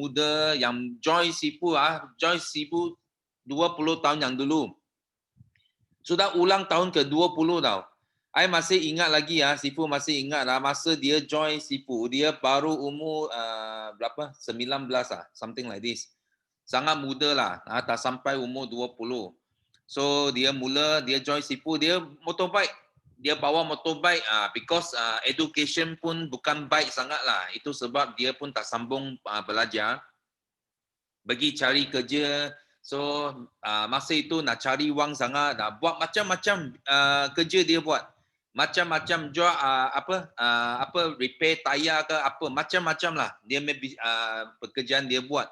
muda yang join Sifu join Sifu 20 tahun yang dulu. Sudah ulang tahun ke-20 tau. I masih ingat lagi Sifu masih ingat masa dia join Sifu, dia baru umur berapa? 19 something like this. Sangat muda lah, tak sampai umur 20. So dia join Sifu, dia motorbike. Dia bawa motorbike because education pun bukan baik sangat lah. Itu sebab dia pun tak sambung belajar. Pergi cari kerja. So masa itu nak cari wang sangat, buat macam-macam kerja dia buat. Macam-macam jual repair tayar ke apa, macam-macam lah. Dia pekerjaan dia buat.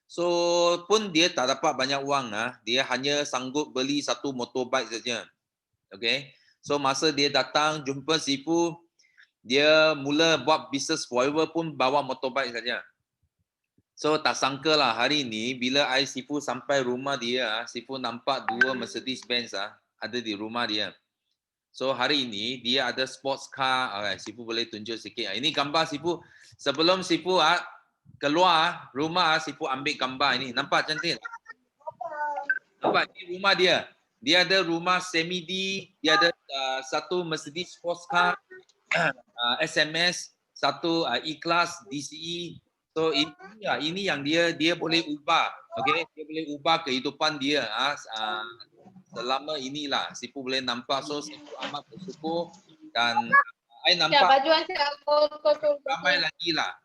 So pun dia tak dapat banyak wang dia hanya sanggup beli satu motorbike saja. Okay. So masa dia datang jumpa Sifu, dia mula buat business forever pun bawa motorbike saja. So tak sangka lah hari ni bila Sifu sampai rumah dia, Sifu nampak 2 Mercedes Benz ada di rumah dia. So hari ini dia ada sports car. Sifu boleh tunjuk sikit. Ini gambar Sifu. Sebelum Sifu keluar rumah, Sifu ambil gambar ini. Nampak cantik? Nampak ini rumah dia. Dia ada rumah semi-D, dia ada satu Mercedes sports car, SMS, satu E-Class, DCE. So ini yang dia boleh ubah. Okay? Dia boleh ubah kehidupan dia selama inilah. Sifu boleh nampak. So Sifu amat bersyukur dan I nampak ramai lagi lah.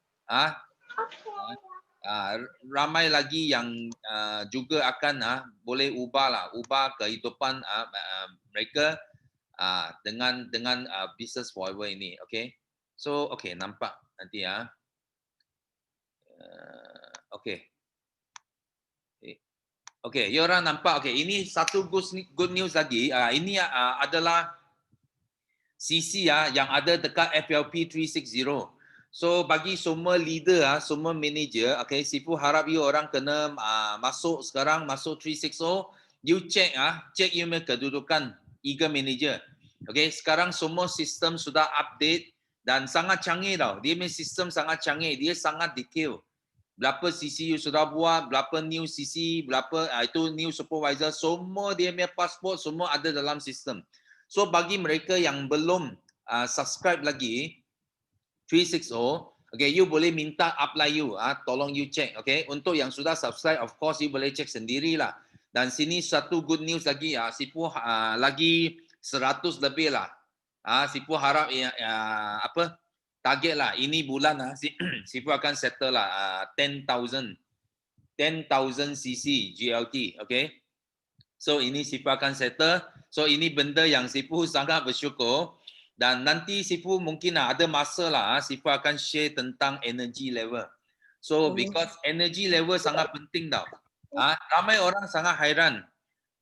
Ramai lagi yang juga akan boleh ubah kehidupan mereka dengan business forever ini. Okay. So okay, nampak nanti okay. Okay, you orang nampak. Okay, ini satu good news lagi. Ini adalah CC yang ada dekat FLP 360. So bagi semua leader, semua manager, okay, Sifu harap you orang kena masuk sekarang, masuk 360. You check you punya kedudukan Eager Manager. Okay, sekarang semua sistem sudah update dan sangat canggih tau. Dia punya sistem sangat canggih, dia sangat detail. Berapa CC you sudah buat, berapa new CC, berapa itu new supervisor, semua dia punya pasport semua ada dalam sistem. So bagi mereka yang belum subscribe lagi 360, okay, you boleh minta apply you, tolong you check, okay. Untuk yang sudah subscribe, of course you boleh check sendirilah. Dan sini satu good news lagi, Sifu lagi 100 lebih lah. Sifu harap target lah ini bulan Sifu akan settle lah 10,000 cc GLT, okay. So ini Sifu akan settle. So ini benda yang Sifu sangat bersyukur. Dan nanti Sifu mungkin ada masa lah Sifu akan share tentang energy level. So because energy level sangat penting tau. Ramai orang sangat hairan.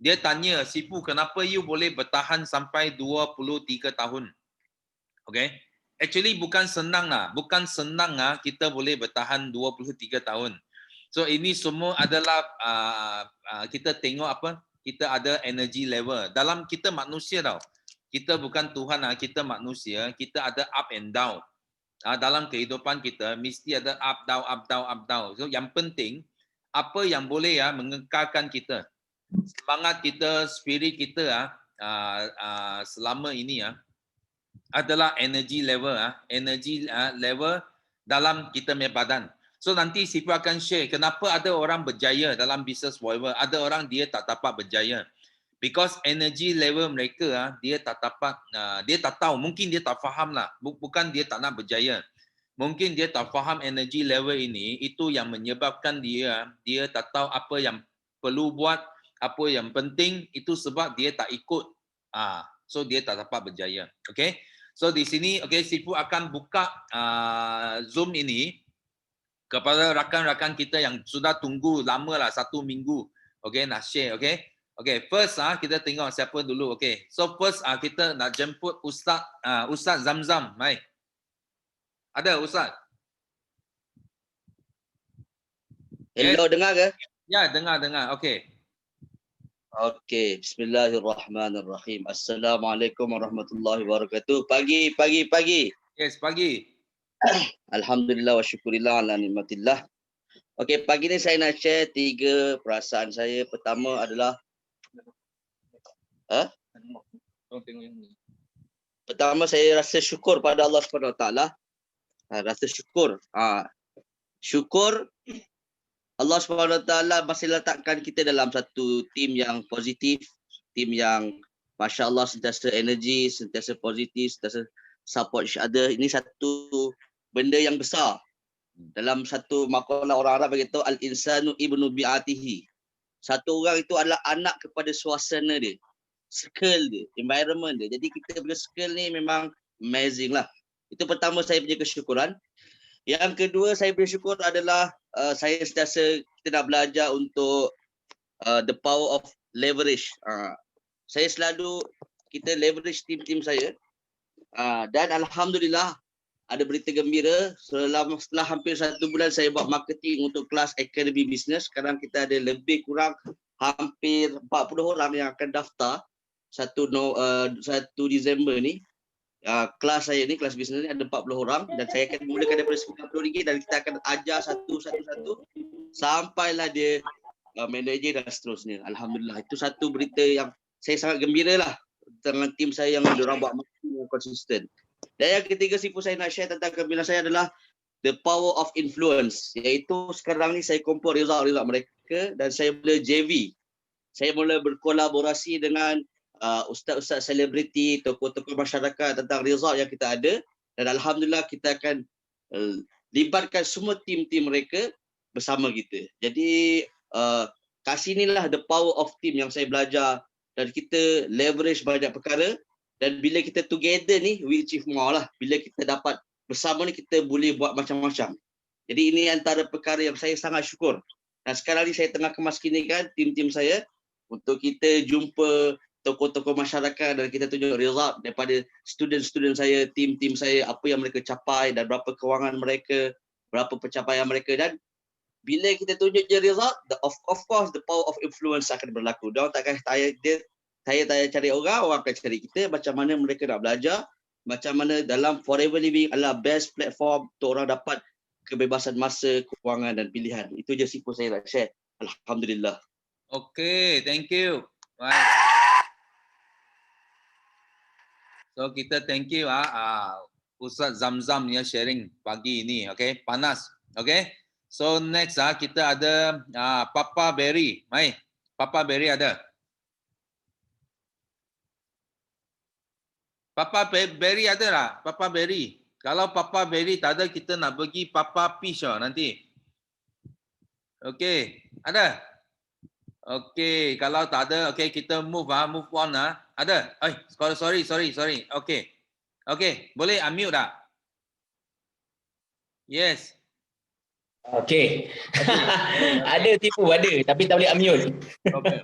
Dia tanya, Sifu kenapa you boleh bertahan sampai 23 tahun? Okay. Actually bukan senang lah. Bukan senang kita boleh bertahan 23 tahun. So ini semua adalah kita tengok kita ada energy level. Dalam kita manusia tau. Kita bukan Tuhan, kita manusia. Kita ada up and down. Dalam kehidupan kita mesti ada up down, up down, up down. So yang penting apa yang boleh mengekalkan kita. Semangat kita, spirit kita selama ini adalah energy level, energy level dalam kita punya badan. So nanti Sifu akan share kenapa ada orang berjaya dalam business forever, ada orang dia tak dapat berjaya. Because energy level mereka dia tak dapat, dia tak tahu, mungkin dia tak faham lah, bukan dia tak nak berjaya. Mungkin dia tak faham energy level ini, itu yang menyebabkan dia tak tahu apa yang perlu buat, apa yang penting, itu sebab dia tak ikut. So dia tak dapat berjaya. Okay. So di sini, okay, Sifu akan buka Zoom ini kepada rakan-rakan kita yang sudah tunggu lama lah, 1 minggu. Okay, nak share. Okay. Okay, first kita tengok siapa dulu. Okay, so first kita nak jemput Ustaz Zamzam. Mai. Ada Ustaz? Hello, yes. Dengar ke? Ya, dengar. Okay. Okay, bismillahirrahmanirrahim. Assalamualaikum warahmatullahi wabarakatuh. Pagi. Yes, pagi. Alhamdulillah wa syukurillah ala nikmatillah. Okey, pagi ni saya nak share 3 perasaan saya. Pertama adalah pertama saya rasa syukur pada Allah Subhanahu Wa Taala. Rasa syukur. Syukur Allah Subhanahu Wa Taala masih letakkan kita dalam satu tim yang positif, tim yang masya-Allah sentiasa energi, sentiasa positif, sentiasa support each other. Ini satu benda yang besar. Dalam satu makalah orang Arab berkata al-insanu ibnu bi'atihi. Satu orang itu adalah anak kepada suasana dia, circle dia, environment dia. Jadi kita punya circle ni memang amazing lah. Itu pertama saya punya kesyukuran. Yang kedua saya bersyukur adalah saya sentiasa kita nak belajar untuk the power of leverage. Saya selalu kita leverage tim-tim saya dan alhamdulillah ada berita gembira setelah hampir 1 bulan saya buat marketing untuk kelas Academy Business. Sekarang kita ada lebih kurang hampir 40 orang yang akan daftar 1 Disember ni. Kelas saya ni, kelas bisnes ni ada 40 orang dan saya akan mulakan daripada RM90 dan kita akan ajar satu-satu sampailah dia manager dan seterusnya. Alhamdulillah, itu satu berita yang saya sangat gembira lah dengan tim saya yang diorang buat marketing yang konsisten. Dan yang ketiga sifu saya nak share tentang kegembiraan saya adalah the power of influence, iaitu sekarang ni saya kumpul result-result mereka dan saya mula JV. Saya mula berkolaborasi dengan ustaz-ustaz selebriti, tokoh-tokoh masyarakat tentang result yang kita ada dan alhamdulillah kita akan libatkan semua tim-tim mereka bersama kita. Jadi kat sinilah the power of team yang saya belajar dan kita leverage banyak perkara dan bila kita together ni we achieve more lah. Bila kita dapat bersama ni kita boleh buat macam-macam. Jadi ini antara perkara yang saya sangat syukur. Dan sekarang ni saya tengah kemaskinikan tim-tim saya untuk kita jumpa tokoh-tokoh masyarakat dan kita tunjuk result daripada student-student saya, tim-tim saya, apa yang mereka capai dan berapa kewangan mereka, berapa pencapaian mereka dan bila kita tunjuk je result, of course the power of influence akan berlaku. Dia takkan saya cari orang akan cari kita, macam mana mereka nak belajar, macam mana dalam Forever Living adalah best platform untuk orang dapat kebebasan masa, kewangan dan pilihan. Itu je sifu saya nak share. Alhamdulillah. Okay, thank you. Right. So kita thank you Ustaz Zamzam yang sharing pagi ini, okay? Panas, okay? So next kita ada Papa Berry. Mai, Papa Berry ada. Papa Berry ada lah, Papa Berry. Kalau Papa Berry tak ada, kita nak bagi Papa Fish nanti. Okay, ada. Okay, kalau tak ada, okay kita move on Ada? Sorry. Okay, boleh unmute tak? Yes. Okay. Ada tipu, ada. Tapi tak boleh unmute. Okay.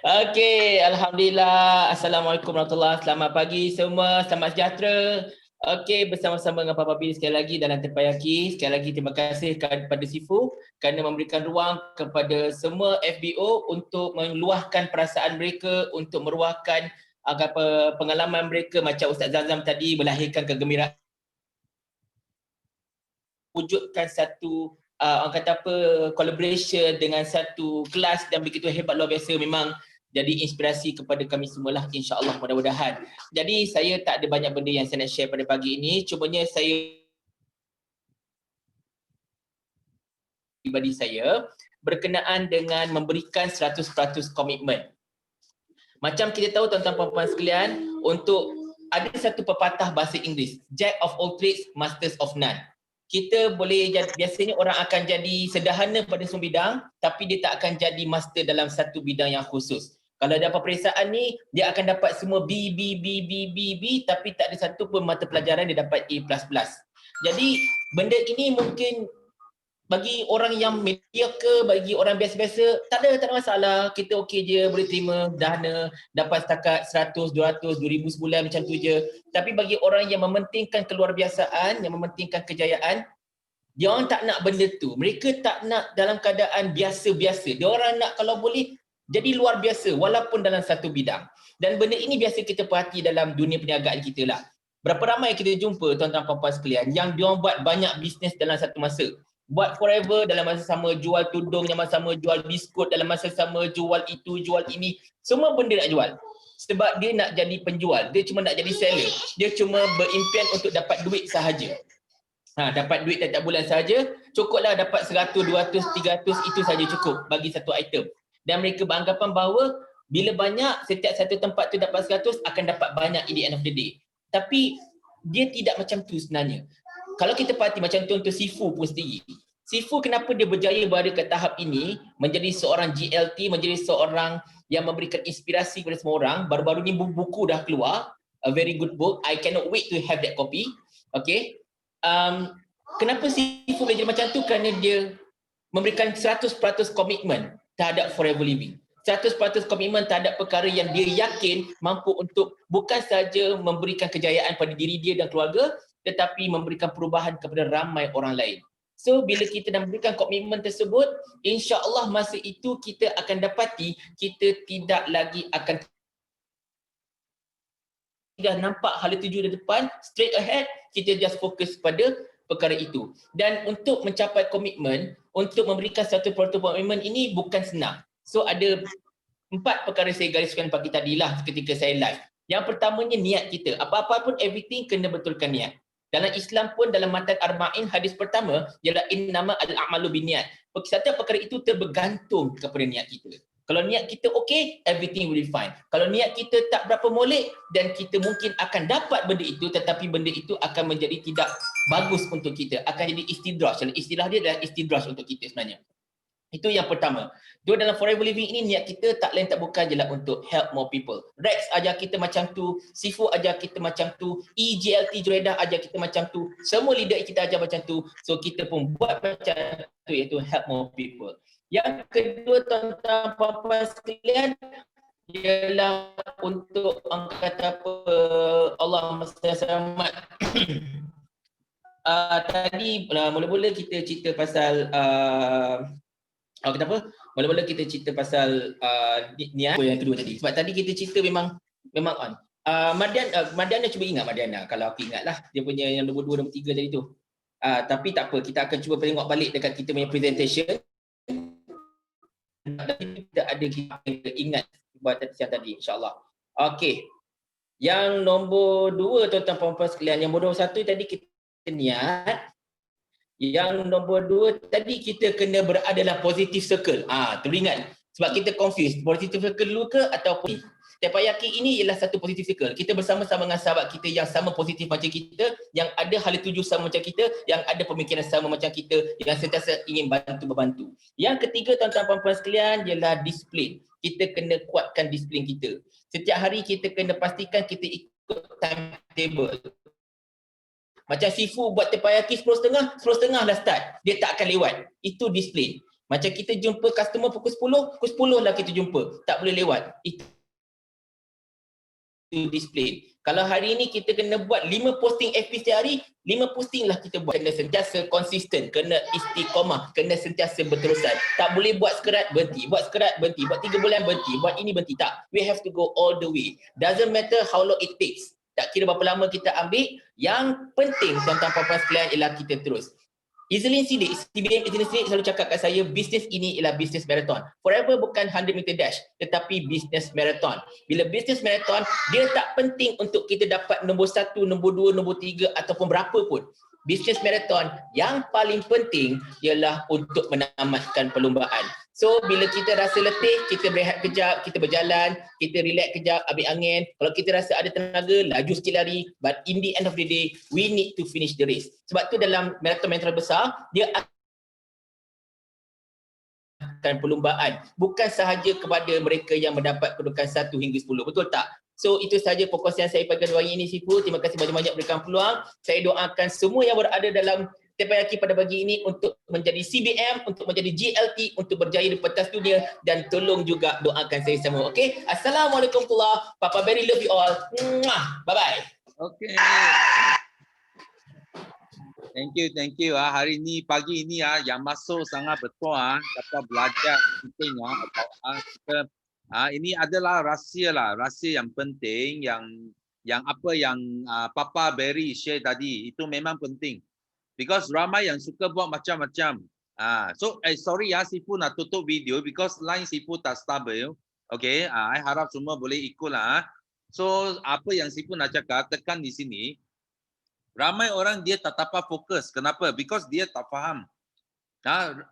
Okay, alhamdulillah. Assalamualaikum warahmatullahi wabarakatuh. Selamat pagi semua. Selamat sejahtera. Okay, bersama-sama dengan Papa Billy sekali lagi dalam Terpayaki. Sekali lagi terima kasih kepada Sifu kerana memberikan ruang kepada semua FBO untuk meluahkan perasaan mereka, untuk meruahkan pengalaman mereka macam Ustaz Zamzam tadi melahirkan kegembiraan. Wujudkan satu orang kata collaboration dengan satu kelas dan begitu hebat luar biasa, memang jadi inspirasi kepada kami semualah, insya-Allah mudah-mudahan. Jadi saya tak ada banyak benda yang saya nak share pada pagi ini, cumanya saya pribadi saya berkenaan dengan memberikan 100% komitmen. Macam kita tahu tuan-tuan puan-puan sekalian, untuk ada satu pepatah bahasa Inggeris, Jack of all trades, masters of none. Kita boleh biasanya orang akan jadi sederhana pada semua bidang tapi dia tak akan jadi master dalam satu bidang yang khusus. Kalau ada peperiksaan ni dia akan dapat semua B tapi tak ada satu pun mata pelajaran dia dapat A++. Jadi benda ini mungkin bagi orang yang mediocre, bagi orang biasa-biasa tak ada masalah, kita okey je, boleh terima dana dapat setakat 100, 200, 2000 sebulan macam tu je. Tapi bagi orang yang mementingkan keluarbiasaan, yang mementingkan kejayaan, dia orang tak nak benda tu. Mereka tak nak dalam keadaan biasa-biasa. Dia orang nak kalau boleh jadi luar biasa walaupun dalam satu bidang. Dan benda ini biasa kita perhati dalam dunia perniagaan kita lah. Berapa ramai kita jumpa tuan-tuan puan-puan sekalian yang dia orang buat banyak bisnes dalam satu masa. buat forever, dalam masa sama jual tudung, dalam masa sama jual biskut, dalam masa sama jual itu, jual ini, semua benda nak jual. Sebab dia nak jadi penjual, dia cuma nak jadi seller. Dia cuma berimpian untuk dapat duit sahaja. Dapat duit tiap bulan sahaja, cukuplah dapat 100, 200, 300, itu saja cukup bagi satu item. Dan mereka beranggapan bahawa bila banyak, setiap satu tempat tu dapat 100, akan dapat banyak in the end of the day. Tapi dia tidak macam tu sebenarnya. Kalau kita perhati macam tu untuk Sifu pun sendiri. Sifu kenapa dia berjaya berada ke tahap ini, menjadi seorang GLT, menjadi seorang yang memberikan inspirasi kepada semua orang. Baru-baru ni buku dah keluar, a very good book. I cannot wait to have that copy. Okay. Kenapa Sifu boleh jadi macam tu? Kerana dia memberikan 100% komitmen terhadap forever living. 100% komitmen terhadap perkara yang dia yakin mampu untuk bukan sahaja memberikan kejayaan pada diri dia dan keluarga, tetapi memberikan perubahan kepada ramai orang lain. So bila kita dah memberikan komitmen tersebut, insya-Allah masa itu kita akan dapati kita tidak lagi akan dah nampak hala tuju di depan, straight ahead, kita just fokus pada perkara itu. Dan untuk mencapai komitmen, untuk memberikan satu komitmen ini bukan senang. So ada 4 perkara saya gariskan pagi tadi lah ketika saya live. Yang pertamanya niat kita. Apa-apa pun everything kena betulkan niat. Dalam Islam pun dalam matan arba'in hadis pertama ialah innama al-a'malu binniat. Setiap perkara itu terbergantung kepada niat kita. Kalau niat kita okey, everything will be fine. Kalau niat kita tak berapa molek, dan kita mungkin akan dapat benda itu, tetapi benda itu akan menjadi tidak bagus untuk kita. Akan jadi istidraj. Istilah dia adalah istidraj untuk kita sebenarnya. Itu yang pertama. Dua, dalam forever living ini niat kita tak lain tak bukan je lah untuk help more people. Rex ajar kita macam tu, Sifu ajar kita macam tu, EGLT Juredah ajar kita macam tu, semua leader kita ajar macam tu. So kita pun buat macam tu, iaitu help more people. Yang kedua, tuan-tuan puan-puan sekalian, ialah untuk kata apa, Allahumma salli selamat. Tadi mula-mula kita cerita pasal kenapa? Mula-mula kita cerita pasal niat yang kedua tadi. Sebab tadi kita cerita memang on. Madiana cuba ingat Madiana, kalau aku ingat lah dia punya yang nombor 2, nombor 3 tadi tu. Tapi tak apa, kita akan cuba tengok balik dekat kita punya presentation. Kita ada kita ingat buat siang tadi, insya-Allah. Okey. Yang nombor 2 tuan-tuan puan-puan sekalian, yang nombor 1 tadi kita niat. Yang nombor 2 tadi kita kena berada dalam positive circle. Teringat. Sebab kita confuse positive circle dulu ke ataupun Tepayaki ini ialah satu positive circle. Kita bersama-sama dengan sahabat kita yang sama positif macam kita, yang ada hala tuju sama macam kita, yang ada pemikiran sama macam kita, yang sentiasa ingin bantu-membantu. Yang ketiga tuan-tuan puan-puan sekalian ialah disiplin. Kita kena kuatkan disiplin kita. Setiap hari kita kena pastikan kita ikut timetable. Macam Sifu buat tepayaki 10.30, 10.30 lah start. Dia tak akan lewat. Itu disiplin. Macam kita jumpa customer pukul 10, pukul 10 lah kita jumpa. Tak boleh lewat. Itu disiplin. Kalau hari ini kita kena buat 5 posting FB setiap hari, 5 posting lah kita buat. Kena sentiasa konsisten, kena istiqamah, kena sentiasa berterusan. Tak boleh buat sekerat, berhenti. Buat sekerat, berhenti. Buat 3 bulan, berhenti. Buat ini, berhenti. Tak. We have to go all the way. Doesn't matter how long it takes. Tak kira berapa lama kita ambil, yang penting tuan-tuan puan-puan sekalian ialah kita terus. Easily Sidik, CBM Sidik selalu cakap kat saya, bisnes ini ialah bisnes marathon. Forever bukan 100 meter dash, tetapi bisnes marathon. Bila bisnes marathon, dia tak penting untuk kita dapat nombor 1, nombor 2, nombor 3 ataupun berapa pun. Bisnes marathon yang paling penting ialah untuk menamatkan perlombaan. So bila kita rasa letih, kita berehat kejap, kita berjalan, kita relax kejap, ambil angin. Kalau kita rasa ada tenaga, laju sikit lari. But in the end of the day, we need to finish the race. Sebab tu dalam marathon besar, dia akan perlombaan. Bukan sahaja kepada mereka yang mendapat kedudukan 1 hingga 10. Betul tak? So itu sahaja fokus yang saya pada hari ini, Sifu. Terima kasih banyak-banyak berikan peluang. Saya doakan semua yang berada dalam Tepayaki pada pagi ini untuk menjadi CBM, untuk menjadi GLT, untuk berjaya di pentas dunia, dan tolong juga doakan saya semua. Okey? Assalamualaikum warahmatullahi wabarakatuh. Papa very love you all. Bye-bye. Okey. Thank you. Hari ini, pagi ini yang masuk sangat betul dapat belajar penting kita ini adalah rahsia yang penting yang apa yang Papa Barry share tadi itu memang penting. Because ramai yang suka buat macam-macam. So sorry ya, Sifu nak tutup video because line Sifu tak stabil. Okay, I harap semua boleh ikut lah. So apa yang Sifu nak cakap, tekan di sini. Ramai orang dia tak dapat fokus. Kenapa? Because dia tak faham.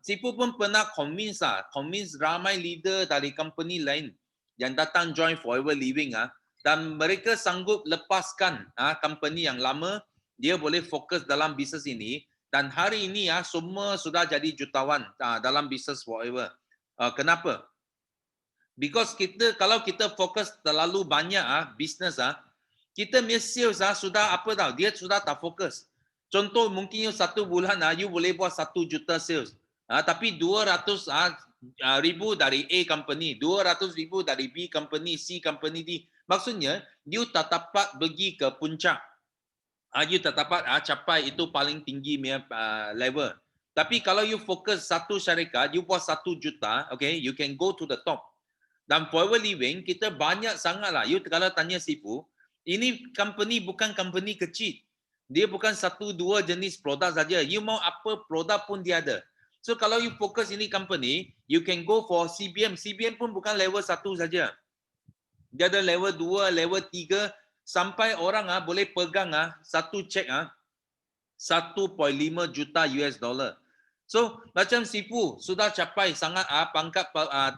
Sifu pun pernah convince ramai leader dari company lain yang datang join Forever Living dan mereka sanggup lepaskan company yang lama, dia boleh fokus dalam bisnes ini dan hari ini semua sudah jadi jutawan dalam bisnes Forever. Kenapa? Because kalau kita fokus terlalu banyak bisnes kita punya sales sudah apa tau, dia sudah tak fokus. Contoh mungkin 1 bulan you boleh buat 1 juta sales. Tapi 200 ribu dari A company, 200 ribu dari B company, C company D. Maksudnya, you tak dapat pergi ke puncak. You tak dapat capai itu paling tinggi punya level. Tapi kalau you fokus satu syarikat, you buat 1 juta, okay, you can go to the top. Dan Forever Living, kita banyak sangat lah. You kalau tanya Sifu, ini company bukan company kecil. Dia bukan 1-2 jenis produk saja. You mau apa produk pun dia ada. So kalau you fokus ini company, you can go for CBM. CBM pun bukan level 1 saja. Dia ada level 2, level 3 sampai orang boleh pegang satu cek 1.5 juta US dollar. So macam Sifu sudah capai sangat pangkat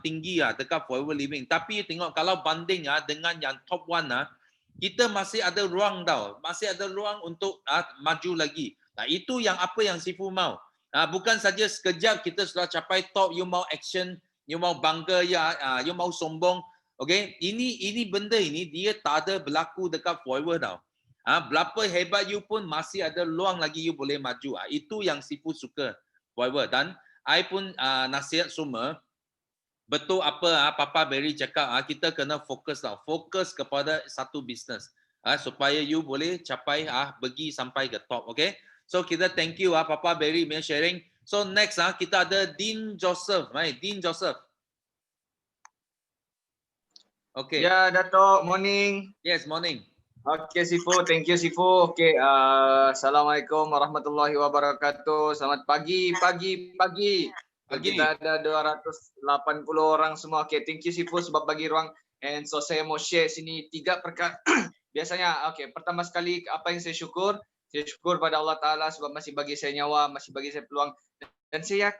tinggi dekat Forever Living. Tapi tengok kalau banding dengan yang top 1 kita masih ada ruang tau. Masih ada ruang untuk maju lagi. Itu yang apa yang Sifu mau. Bukan saja sekejap kita sudah capai top, you mau action, you mau bangga you mau sombong. Okay, ini benda ini dia tak ada berlaku dekat Forever tau. Berapa hebat you pun masih ada ruang lagi you boleh maju. Itu yang Sifu suka Forever. Dan I pun nasihat semua, betul apa Papa Barry cakap, kita kena fokus tau. Fokus kepada satu bisnes supaya you boleh capai pergi sampai ke top. Okay, so kita thank you Papa Barry punya sharing. So next kita ada Dean Joseph. Dean Joseph. Okay. Ya, Dato', morning. Yes, morning. Okay, Sifu. Thank you, Sifu. Okay, Assalamualaikum warahmatullahi wabarakatuh. Selamat pagi. Kita ada 280 orang semua. Okay, thank you, Sifu, sebab bagi ruang. And so, saya mau share sini 3 perkara. Biasanya, okay, pertama sekali, apa yang saya syukur? Saya syukur pada Allah Ta'ala sebab masih bagi saya nyawa, masih bagi saya peluang. Dan saya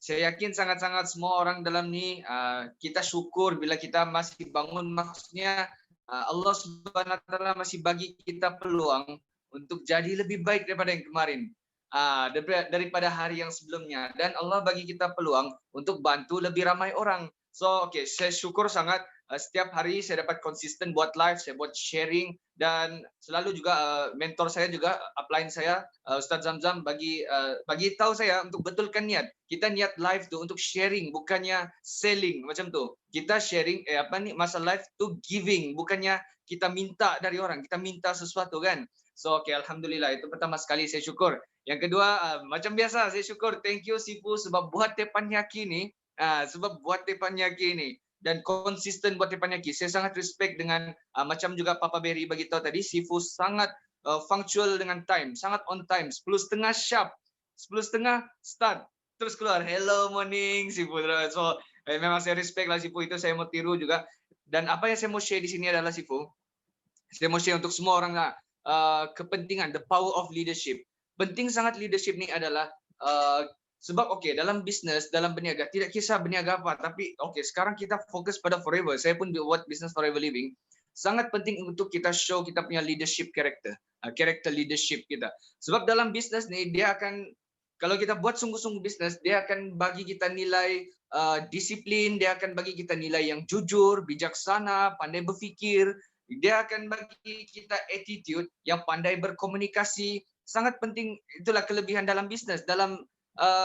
yakin sangat-sangat semua orang dalam ni kita syukur bila kita masih bangun, maksudnya Allah Subhanahu Wa Taala masih bagi kita peluang untuk jadi lebih baik daripada yang kemarin, daripada hari yang sebelumnya, dan Allah bagi kita peluang untuk bantu lebih ramai orang. So okay, saya syukur sangat setiap hari saya dapat konsisten buat live, saya buat sharing, dan selalu juga mentor saya juga upline saya Ustaz Zamzam bagi tahu saya untuk betulkan niat. Kita niat live tu untuk sharing, bukannya selling macam tu. Kita sharing masa live tu giving, bukannya kita minta dari orang, kita minta sesuatu kan. So okay, alhamdulillah, itu pertama sekali saya syukur. Yang kedua, macam biasa saya syukur, thank you Sifu sebab buat teppanyaki ni, dan konsisten buat teppanyaki. Saya sangat respect dengan macam juga Papa Barry bagi tahu tadi, Sifu sangat punctual dengan time, sangat on time. 10.30 sharp, 10.30 start, terus keluar hello morning Sifu. So memang saya respect lah Sifu, itu saya mau tiru juga. Dan apa yang saya mau share di sini adalah Sifu, saya mau share untuk semua orang kepentingan, the power of leadership. Penting sangat leadership ni adalah sebab okay, dalam bisnes, dalam berniaga, tidak kisah berniaga apa, tapi okay, sekarang kita fokus pada Forever. Saya pun buat bisnes Forever Living. Sangat penting untuk kita show kita punya leadership character, character leadership kita. Sebab dalam bisnes ni dia akan, kalau kita buat sungguh-sungguh bisnes, dia akan bagi kita nilai disiplin, dia akan bagi kita nilai yang jujur, bijaksana, pandai berfikir. Dia akan bagi kita attitude yang pandai berkomunikasi. Sangat penting, itulah kelebihan dalam bisnes,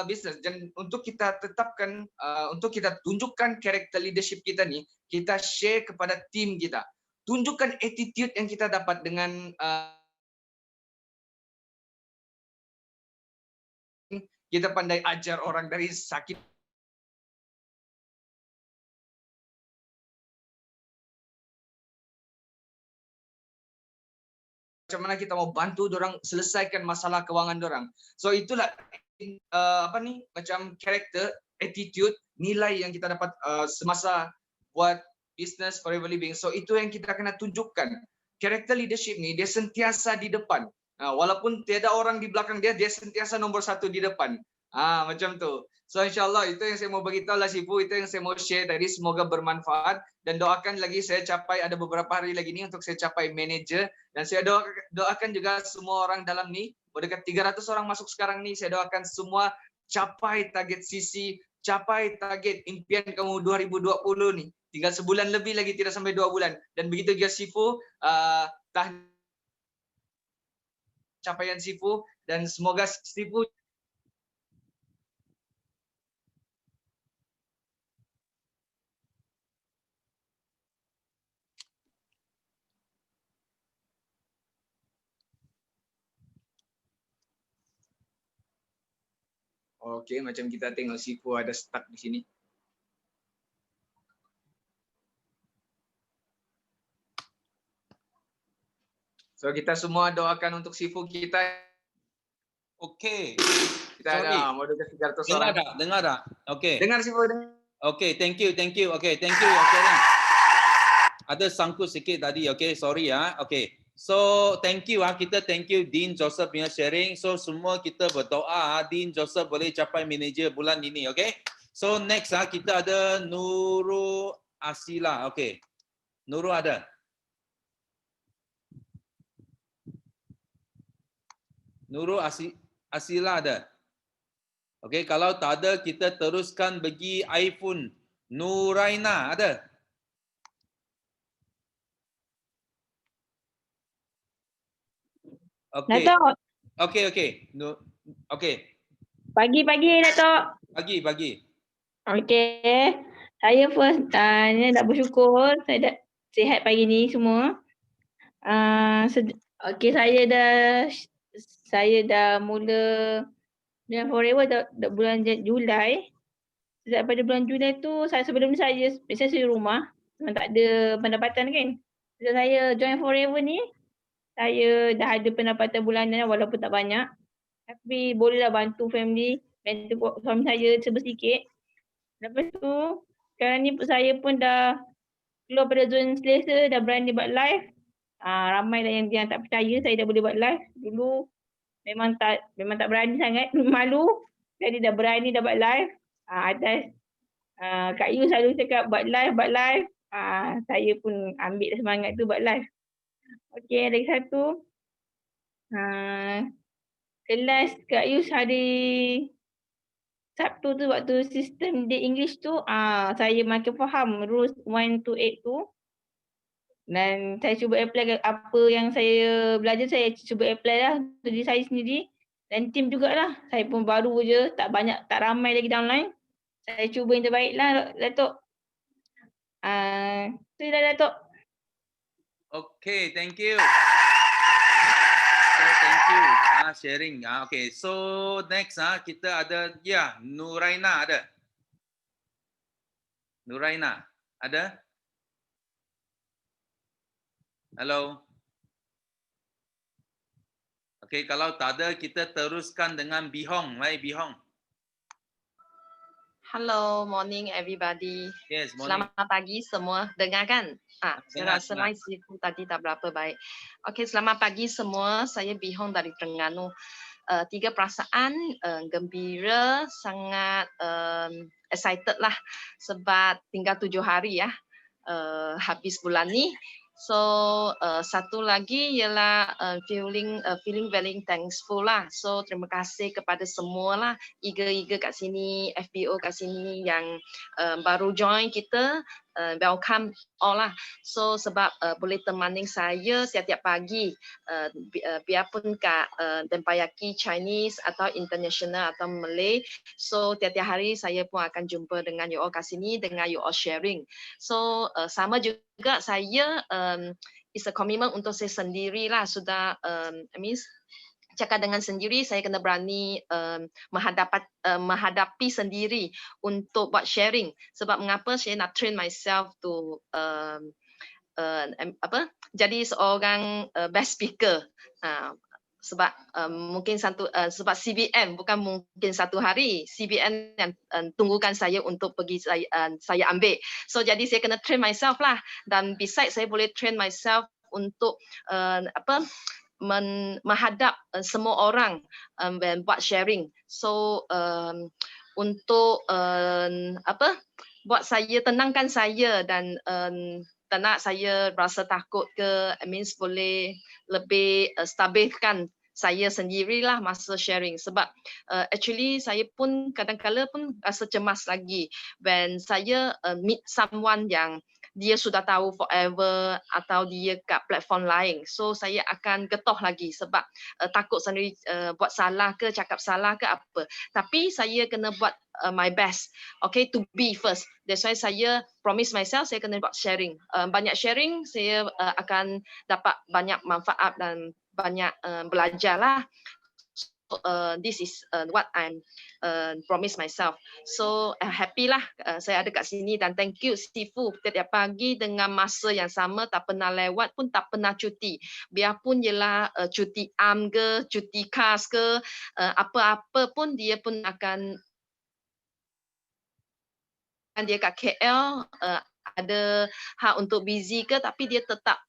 bisnes. Dan untuk kita tetapkan, untuk kita tunjukkan karakter leadership kita ni, kita share kepada tim kita. Tunjukkan attitude yang kita dapat dengan kita pandai ajar orang dari sakit macam mana kita mau bantu dorang selesaikan masalah kewangan dorang. So itulah macam karakter, attitude, nilai yang kita dapat semasa buat business Forever Living. So itu yang kita kena tunjukkan. Karakter leadership ni dia sentiasa di depan. Walaupun tiada orang di belakang dia, dia sentiasa nombor 1 di depan. Macam tu. So insyaAllah itu yang saya mau beritahu lah Sifu, itu yang saya mau share tadi, semoga bermanfaat dan doakan lagi saya capai, ada beberapa hari lagi ni untuk saya capai manager dan saya doakan juga semua orang dalam ni, dekat 300 orang masuk sekarang ni, saya doakan semua capai target sisi, capai target impian kamu 2020 ni. Tinggal sebulan lebih lagi, tidak sampai 2 bulan. Dan begitu juga Sifu, capaian Sifu dan semoga Sifu Okey, macam kita tengok Sifu ada stuck di sini. So kita semua doakan untuk Sifu kita. Okey. Kita ada mau dekat 300 orang. Dengar tak? Okey. Dengar Sifu. Okey, thank you. Okey, thank you yang sharing. Ada sangkut sikit tadi, okey, sorry ya. Okey. So, thank you kita thank you Dean Joseph punya sharing. So, semua kita berdoa Dean Joseph boleh capai manager bulan ini, okey. So, next kita ada Nurul Asila, okey. Nurul ada? Nurul Asila ada? Okey, kalau tak ada kita teruskan bagi iPhone. Nuraina ada? Okey. Dato'. Okey. Okey. Pagi, Dato'. Pagi. Okey. Saya first nak bersyukur saya dah sihat pagi ni semua. Okey, saya dah mula dengan Forever bulan Julai. Sejak pada bulan Julai tu, sebelum ni saya di rumah, memang tak ada pendapatan kan. Sejak saya join Forever ni, saya dah ada pendapatan bulanan walaupun tak banyak. Tapi bolehlah bantu family, bantu suami saya sedikit. Lepas tu, sekarang ni saya pun dah keluar pada zon selesa, dah berani buat live. Ramai lah yang tak percaya saya dah boleh buat live. Dulu memang tak berani sangat, malu. Jadi dah berani dah buat live. Kak Yu selalu cakap buat live. Saya pun ambil semangat tu buat live. Okey, lagi satu. Kelas Kak Yus hari Sabtu tu waktu sistem di English tu, saya makin faham rules 1 to 8 tu. Dan saya cuba apply apa yang saya belajar, saya cuba apply lah untuk diri saya sendiri. Dan tim jugalah. Saya pun baru je, tak ramai lagi downline. Saya cuba yang terbaik lah, Datuk. Itu dah, Datuk. Okay, thank you. Thank you sharing. Okay, so next kita ada Nuraina ada. Nuraina ada? Hello. Okay, kalau tak ada kita teruskan dengan Bihong. Baik, Bihong. Hello, morning everybody. Yes, morning. Selamat pagi semua. Dengar kan? Saya rasa line Sifu tadi tak berapa baik. Okey, selamat pagi semua. Saya Bihong dari Terengganu. 3 perasaan, gembira, sangat excited lah sebab tinggal 7 hari ya habis bulan ni. So satu lagi ialah feeling very thankful lah. So terima kasih kepada semua lah eager kat sini, FBO kat sini yang baru join kita, welcome all lah. So sebab boleh temani saya setiap pagi, biarpun kat Dempayaki Chinese atau international atau Malay. So tiap-tiap hari saya pun akan jumpa dengan you all kat sini, dengan you all sharing. So sama juga saya is a commitment untuk saya sendiri lah, sudah cakap dengan sendiri, saya kena berani menghadapi sendiri untuk buat sharing. Sebab mengapa saya nak train myself to jadi seorang best speaker. Sebab mungkin sebab CBN bukan mungkin satu hari, CBN yang tunggukan saya untuk pergi saya ambil. So jadi saya kena train myself lah, dan besides saya boleh train myself untuk menghadap semua orang buat sharing. So untuk buat saya tenangkan saya dan tak nak saya rasa takut ke, means boleh lebih stabilkan saya sendirilah masa sharing. Sebab actually saya pun kadang-kala pun rasa cemas lagi when saya meet someone yang dia sudah tahu forever atau dia kat platform lain. So saya akan getah lagi sebab takut sendiri buat salah ke, cakap salah ke apa. Tapi saya kena buat my best, okay, to be first. That's why saya promise myself saya kena buat sharing. Banyak sharing, saya akan dapat banyak manfaat dan banyak belajar lah. So, this is what I'm promise myself. So happy lah saya ada kat sini, dan thank you Sifu setiap pagi dengan masa yang sama, tak pernah lewat pun, tak pernah cuti. Biarpun ialah cuti am ke, cuti khas ke, apa-apa pun dia pun akan dia kat KL ada hak untuk busy ke, tapi dia tetap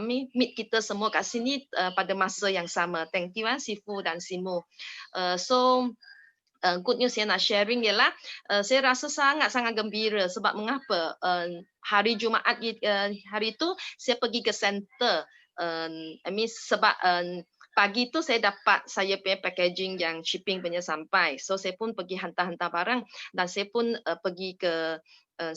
meet kita semua kat sini pada masa yang sama. Thank you Sifu dan Simu. So good news yang nak sharing ialah saya rasa sangat-sangat gembira. Sebab mengapa? Hari Jumaat hari itu saya pergi ke center. Sebab pagi tu saya dapat saya punya packaging yang shipping punya sampai. So saya pun pergi hantar-hantar barang, dan saya pun pergi ke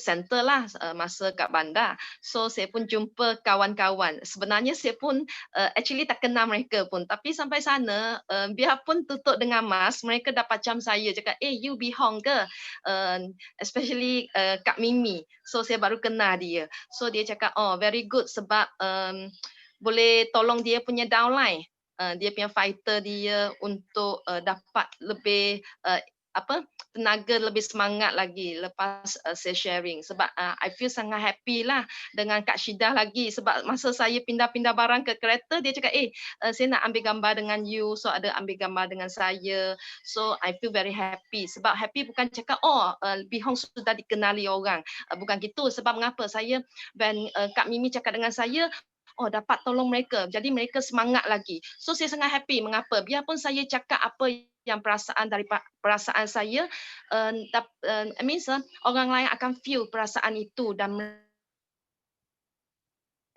center lah masa kat bandar. So saya pun jumpa kawan-kawan. Sebenarnya saya pun actually tak kenal mereka pun, tapi sampai sana biarpun tutup dengan mask, mereka dah pacam saya, cakap you Bihong ke, especially Kak Mimi. So saya baru kenal dia. So dia cakap very good sebab boleh tolong dia punya downline, dia punya fighter dia untuk dapat lebih tenaga, lebih semangat lagi lepas saya sharing. Sebab I feel sangat happy lah dengan Kak Syidah lagi. Sebab masa saya pindah-pindah barang ke kereta, dia cakap saya nak ambil gambar dengan you. So ada ambil gambar dengan saya. So I feel very happy. Sebab happy bukan cakap Bihong sudah dikenali orang. Bukan gitu. Sebab mengapa? Saya when Kak Mimi cakap dengan saya, dapat tolong mereka, jadi mereka semangat lagi. So saya sangat happy. Mengapa? Biarpun saya cakap apa yang perasaan dari perasaan saya, orang lain akan feel perasaan itu dan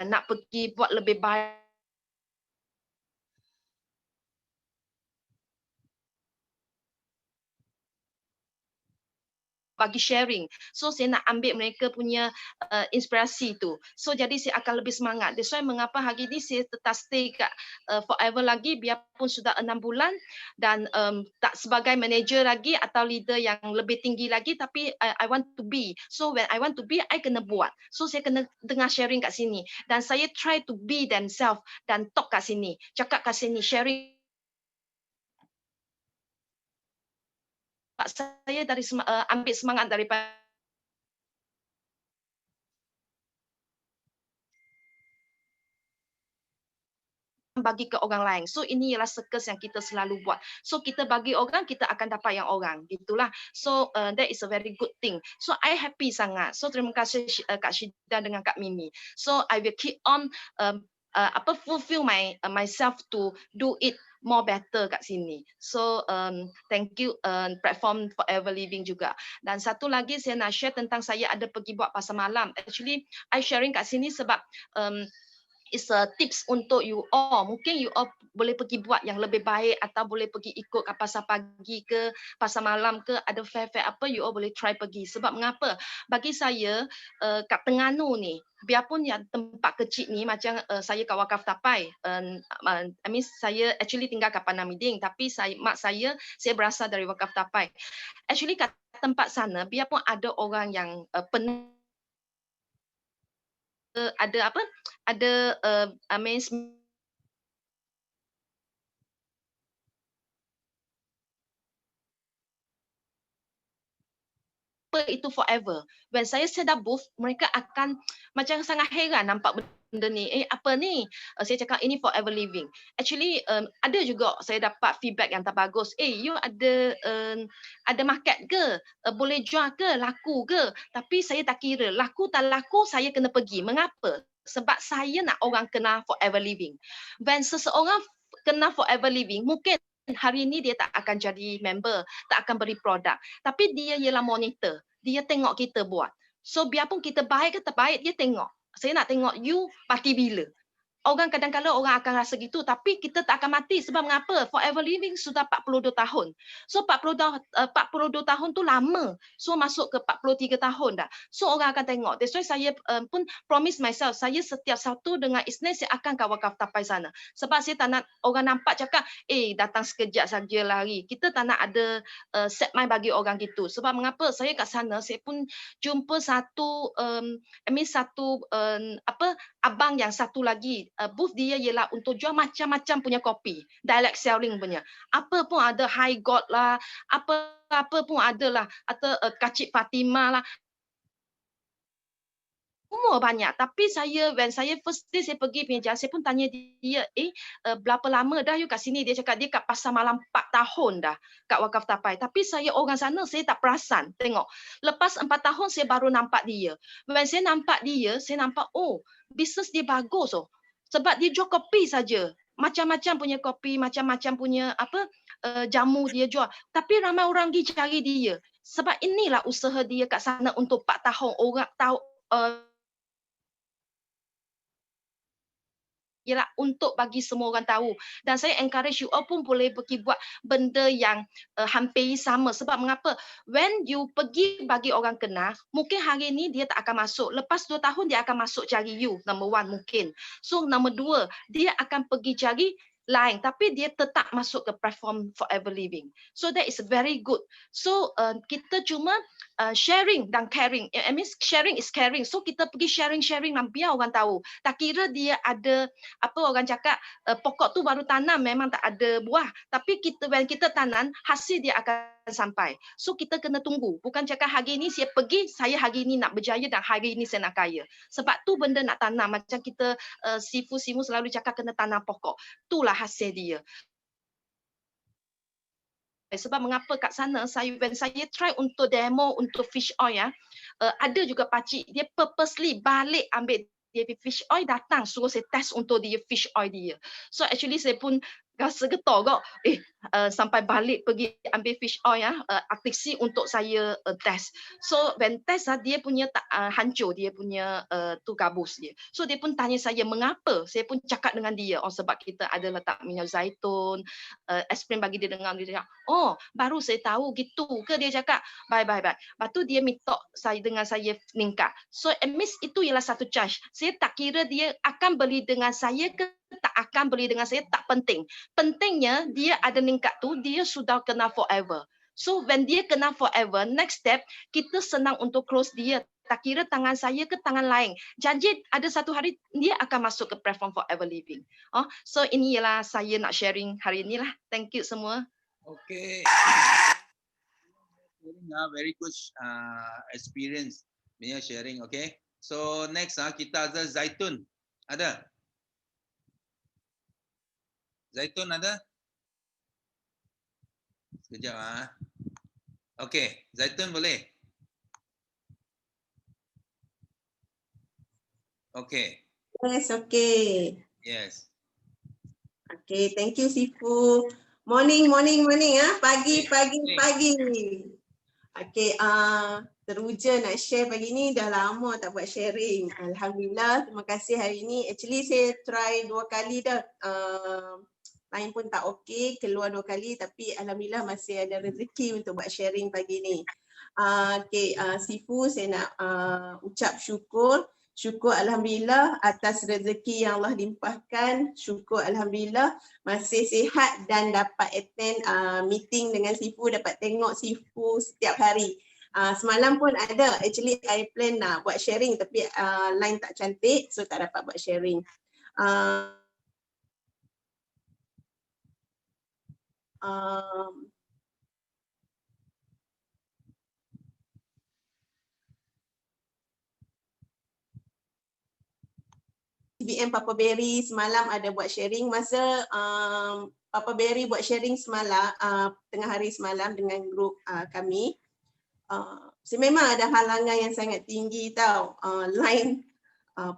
nak pergi buat lebih baik. Bagi sharing. So saya nak ambil mereka punya inspirasi tu. So jadi saya akan lebih semangat. That's why mengapa hari ni saya tetap stay kat forever lagi, biarpun sudah 6 bulan dan tak sebagai manager lagi atau leader yang lebih tinggi lagi, tapi I want to be. So when I want to be, I kena buat. So saya kena dengar sharing kat sini, dan saya try to be themselves dan talk kat sini, cakap kat sini, sharing. Saya dari ambil semangat daripada bagi ke orang lain. So ini ialah circus yang kita selalu buat. So kita bagi orang, kita akan dapat yang orang. Gitulah. So that is a very good thing. So I happy sangat. So terima kasih Kak Syidah dengan Kak Mimi. So I will keep on fulfill myself to do it more better kat sini. So thank you platform Forever Living juga. Dan satu lagi saya nak share tentang saya ada pergi buat pasar malam. Actually I sharing kat sini sebab it's a tips untuk you all. Mungkin you all boleh pergi buat yang lebih baik, atau boleh pergi ikut ke pasar pagi ke, pasar malam ke, ada fair-fair apa, you all boleh try pergi. Sebab mengapa? Bagi saya kat Terengganu ni, biarpun yang tempat kecil ni macam saya kat Wakaf Tapai, saya actually tinggal kat Panamiding, tapi mak saya berasal dari Wakaf Tapai. Actually kat tempat sana, biarpun ada orang yang pernah ada apa itu forever. When saya set up booth, mereka akan macam sangat heran nampak benda ni. Apa ni? Saya cakap ini forever living. Actually ada juga saya dapat feedback yang tak bagus. You ada market ke? Boleh jual ke? Laku ke? Tapi saya tak kira. Laku tak laku, saya kena pergi. Mengapa? Sebab saya nak orang kenal forever living. When seseorang kenal forever living, mungkin hari ini dia tak akan jadi member, tak akan beri produk. Tapi dia ialah monitor. Dia tengok kita buat. So biarpun kita baik ke tak baik, dia tengok. Saya nak tengok you mati bila. Orang kadang-kadang orang akan rasa gitu, tapi kita tak akan mati. Sebab mengapa? Forever living sudah 42 tahun. So 42 tahun tu lama. So masuk ke 43 tahun dah. So orang akan tengok. That's why saya pun promise myself, saya setiap Sabtu dengan Isnin saya akan ke Wakaf Tapai sana. Sebab saya tak nak orang nampak cakap, datang sekejap saja lari. Kita tak nak ada set mind bagi orang gitu. Sebab mengapa? Saya kat sana, saya pun jumpa satu abang yang satu lagi, booth dia ialah untuk jual macam-macam punya kopi, direct selling punya. Apa pun ada, High God lah, apa pun ada lah, atau Kacik Fatimah lah. Semua banyak. Tapi when saya first day saya pergi punya jalan, saya pun tanya dia, berapa lama dah you kat sini? Dia cakap dia kat Pasar Malam 4 tahun dah kat Wakaf Tapai. Tapi saya orang sana, saya tak perasan. Tengok, lepas 4 tahun saya baru nampak dia. When saya nampak dia, saya nampak, bisnes dia bagus. Sebab dia jual kopi saja. Macam-macam punya kopi, macam-macam punya jamu dia jual. Tapi ramai orang pergi cari dia. Sebab inilah usaha dia kat sana untuk 4 tahun. Orang tahu ialah untuk bagi semua orang tahu. Dan saya encourage you all pun boleh pergi buat benda yang hampir sama. Sebab mengapa? When you pergi bagi orang kenal, mungkin hari ni dia tak akan masuk. Lepas 2 tahun dia akan masuk cari you. Number 1 mungkin. So number 2, dia akan pergi cari lain. Tapi dia tetap masuk ke platform forever living. So that is very good. So kita cuma sharing dan caring. I mean sharing is caring. So kita pergi sharing dan biar orang tahu. Tak kira dia ada apa orang cakap pokok tu baru tanam memang tak ada buah. Tapi when kita tanam, hasil dia akan sampai. So kita kena tunggu. Bukan cakap hari ini saya pergi, saya hari ini nak berjaya dan hari ini saya nak kaya. Sebab tu benda nak tanam. Macam kita sifu-sifu selalu cakap kena tanam pokok. Itulah hasil dia. Sebab mengapa kat sana when saya try untuk demo untuk fish oil ada juga pakcik dia purposely balik ambil dia fish oil datang suruh saya test untuk dia fish oil dia. So actually saya pun rasa getar kok. Sampai balik pergi ambil fish oil artiksi untuk saya test. So when test dia punya hancur dia punya tu gabus dia. So dia pun tanya saya mengapa. Saya pun cakap dengan dia sebab kita ada letak minyak zaitun, explain bagi dia dengar. Dia cakap, baru saya tahu gitu ke. Dia cakap bye. Lepas tu dia minta saya dengan saya meningkat. So itu ialah satu charge. Saya tak kira dia akan beli dengan saya ke tak akan beli dengan saya, tak penting. Pentingnya dia ada meningkat tu, dia sudah kenal forever. So when dia kenal forever, next step kita senang untuk close dia. Tak kira tangan saya ke tangan lain. Janji ada satu hari dia akan masuk ke platform forever living. So ini ialah saya nak sharing hari ini lah. Thank you semua. Okay. Very good experience punya sharing. Okay. So next kita ada Zaitun. Ada? Zaitun ada? Sekejap Okey, Zaitun boleh? Okey. Yes, okay. Yes. Okay, thank you Sifu. Morning. Pagi. Okay, teruja nak share pagi ni, dah lama tak buat sharing. Alhamdulillah, terima kasih hari ni. Actually saya try 2 kali dah. Lain pun tak okey, keluar 2 kali tapi alhamdulillah masih ada rezeki untuk buat sharing pagi ni. Okay, Sifu saya nak ucap syukur alhamdulillah atas rezeki yang Allah limpahkan. Syukur alhamdulillah masih sihat dan dapat attend meeting dengan Sifu, dapat tengok Sifu setiap hari. Semalam pun ada, actually I plan nak buat sharing tapi line tak cantik so tak dapat buat sharing. SBM Papa Berry semalam ada buat sharing masa Papa Berry buat sharing semalam, tengah hari semalam dengan grup kami. Memang ada halangan yang sangat tinggi tau. Line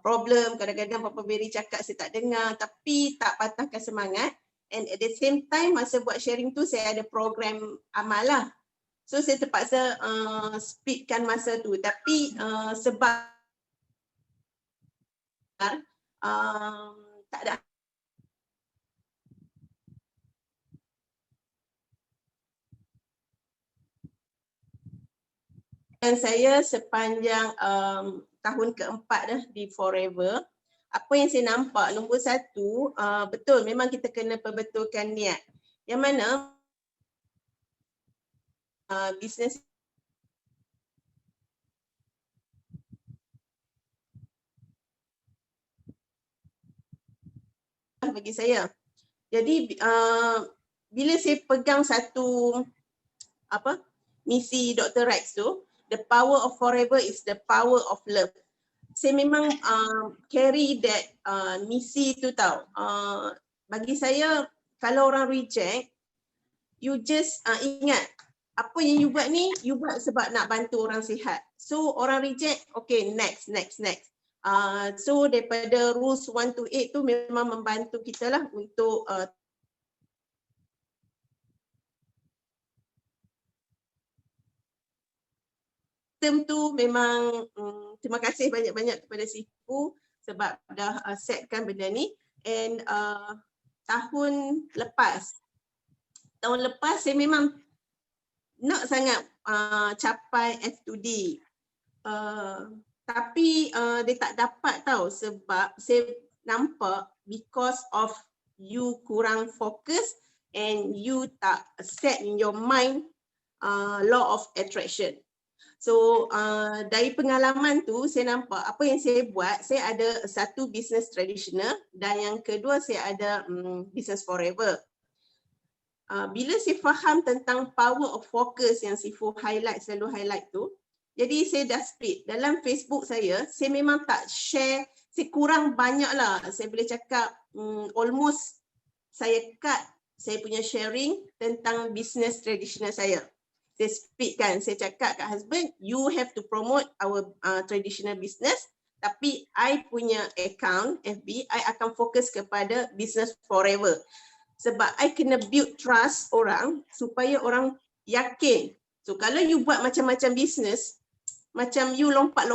problem, kadang-kadang Papa Berry cakap saya tak dengar tapi tak patahkan semangat. And at the same time masa buat sharing tu saya ada program amal lah. So saya terpaksa speedkan masa tu tapi sebab tak ada dan saya sepanjang tahun keempat dah di Forever, apa yang saya nampak nombor satu, betul memang kita kena perbetulkan niat. Yang mana bisnes bagi saya. Jadi bila saya pegang satu misi Dr. Rex tu, the power of forever is the power of love. Saya memang carry that misi tu tau. Bagi saya kalau orang reject, you just ingat apa yang you buat ni, you buat sebab nak bantu orang sihat. So orang reject, okay next. So daripada rules 1 to 8 tu memang membantu kita lah untuk term tu memang terima kasih banyak-banyak kepada Sifu sebab dah setkan benda ni. And tahun lepas saya memang nak sangat capai F2D. Tapi dia tak dapat tau sebab saya nampak because of you kurang fokus and you tak set in your mind law of attraction. So dari pengalaman tu saya nampak apa yang saya buat, saya ada satu business traditional dan yang kedua saya ada business forever. Bila saya faham tentang power of focus yang Sifu selalu highlight tu, jadi saya dah split. Dalam Facebook saya memang tak share, saya kurang banyak lah. Saya boleh cakap almost saya cut saya punya sharing tentang business traditional saya. Saya speedkan, saya cakap kat husband, you have to promote our traditional business, tapi I punya account FB, I akan fokus kepada business forever. Sebab I kena build trust orang supaya orang yakin. So kalau you buat macam-macam business, macam you lompat,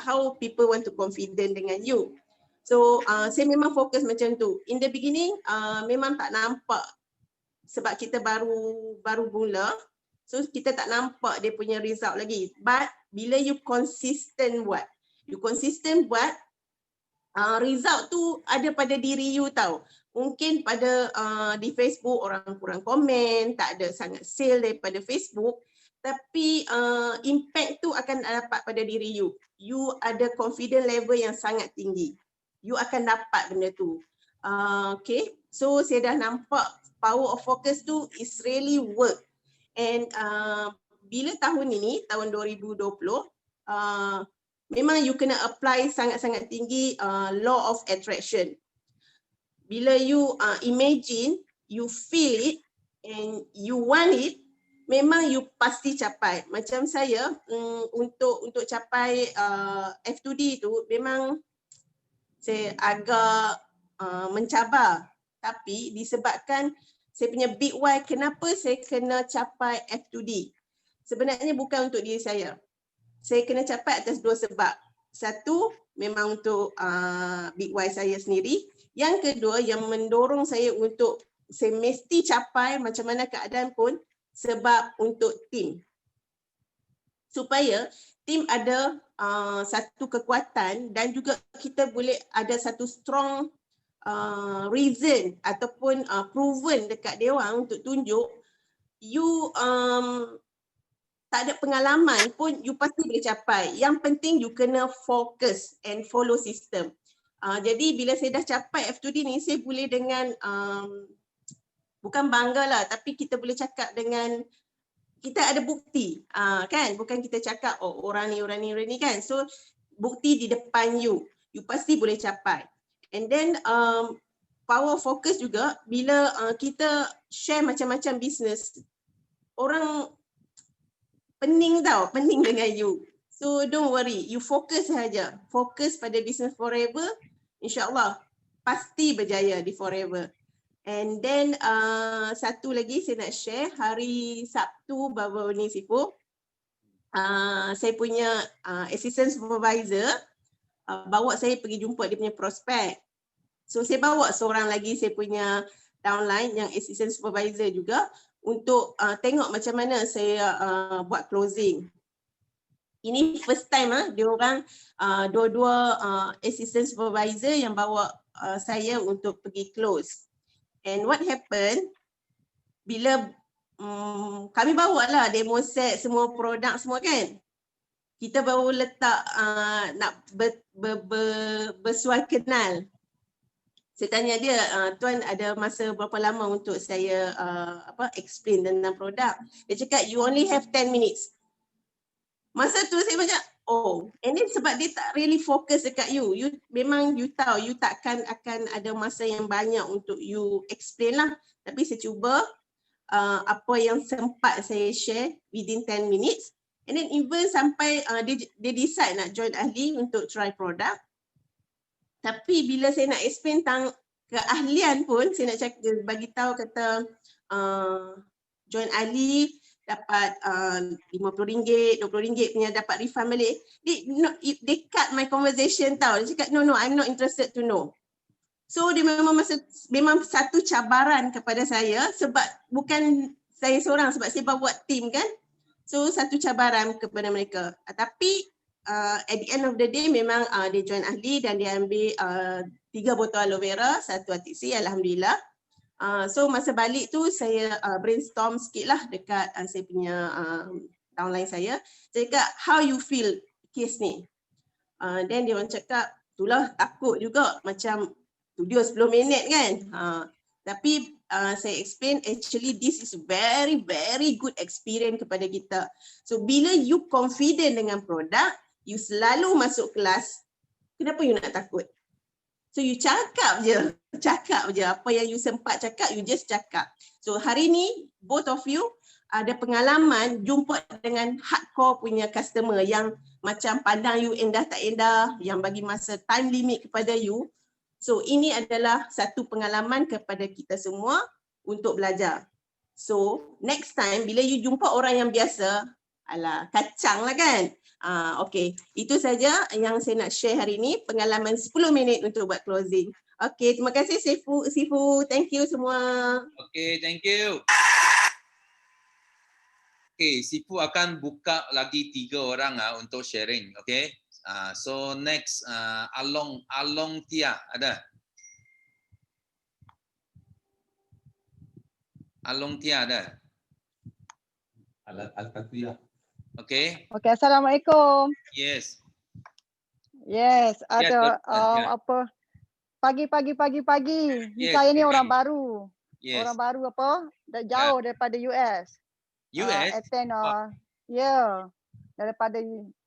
how people want to confident dengan you. So saya memang fokus macam tu. In the beginning memang tak nampak sebab kita baru mula. So kita tak nampak dia punya result lagi. But bila you consistent buat, result tu ada pada diri you tau. Mungkin pada di Facebook orang kurang komen, tak ada sangat sale daripada Facebook, tapi impact tu akan dapat pada diri you. You ada confident level yang sangat tinggi. You akan dapat benda tu. Okay, so saya dah nampak power of focus tu is really work. And bila tahun ini, tahun 2020, memang you kena apply sangat-sangat tinggi law of attraction. Bila you imagine, you feel it and you want it, memang you pasti capai. Macam saya untuk capai F2D tu memang saya agak mencabar. Tapi disebabkan saya punya big why kenapa saya kena capai F2D. Sebenarnya bukan untuk diri saya. Saya kena capai atas dua sebab. Satu, memang untuk big why saya sendiri. Yang kedua, yang mendorong saya untuk saya mesti capai macam mana keadaan pun sebab untuk tim. Supaya tim ada satu kekuatan dan juga kita boleh ada satu strong reason ataupun proven dekat dia orang untuk tunjuk you tak ada pengalaman pun you pasti boleh capai. Yang penting you kena fokus and follow system. Jadi bila saya dah capai F2D ni, saya boleh dengan bukan bangga lah, tapi kita boleh cakap dengan kita ada bukti, kan? Bukan kita cakap oh orang ni kan. So bukti di depan you pasti boleh capai. And then power focus juga bila kita share macam-macam business, orang pening dengan you. So don't worry, you fokus saja. Fokus pada business forever, insyaAllah pasti berjaya di forever. And then satu lagi saya nak share, hari Sabtu baru ni Sifu, saya punya assistant supervisor bawa saya pergi jumpa dia punya prospek. So saya bawa seorang lagi saya punya downline yang assistant supervisor juga untuk tengok macam mana saya buat closing. Ini first time dia orang dua-dua assistant supervisor yang bawa saya untuk pergi close. And what happened bila kami bawa lah demo set semua produk semua kan. Kita baru letak nak bersuai kenal. Saya tanya dia, Tuan ada masa berapa lama untuk saya explain tentang produk. Dia cakap you only have 10 minutes. Masa tu saya macam and then sebab dia tak really fokus dekat you memang you tahu you takkan akan ada masa yang banyak untuk you explain lah. Tapi saya cuba apa yang sempat saya share within 10 minutes. And then even sampai dia decide nak join ahli untuk try produk. Tapi bila saya nak explain tentang keahlian pun, saya nak bagi tahu kata join ahli dapat RM50, RM20 punya dapat refund balik. They cut my conversation tau. Dia cakap no, I'm not interested to know. So dia memang satu cabaran kepada saya sebab bukan saya seorang, sebab saya buat team kan. So satu cabaran kepada mereka. Tapi at the end of the day memang dia join ahli dan dia ambil 3 botol aloe vera, 1 ATC, alhamdulillah. So masa balik tu saya brainstorm sikit lah dekat saya punya downline saya. Saya cakap how you feel case ni. Then dia orang cakap itulah takut juga macam studio 10 minit kan. Tapi saya explain actually this is very good experience kepada kita. So bila you confident dengan produk, you selalu masuk kelas, kenapa you nak takut? So you cakap je apa yang you sempat cakap, you just cakap. So hari ni both of you ada pengalaman jumpa dengan hardcore punya customer yang macam pandang you endah tak endah, yang bagi masa time limit kepada you. So ini adalah satu pengalaman kepada kita semua untuk belajar. So next time bila you jumpa orang yang biasa, alah kacang lah kan. Okay, itu saja yang saya nak share hari ini, pengalaman 10 minit untuk buat closing. Okay, terima kasih Sifu. Thank you semua. Okay, thank you. Okay, Sifu akan buka lagi 3 orang untuk sharing. Okay, so next Along Tia ada? Along Tia ada? Al-Fatihah. Okay. Okay, Assalamualaikum. Yes. Ada yeah. apa? Pagi. Yes, Saya ni orang baru. Yes. Orang baru apa? Dah jauh daripada US. US? Attend daripada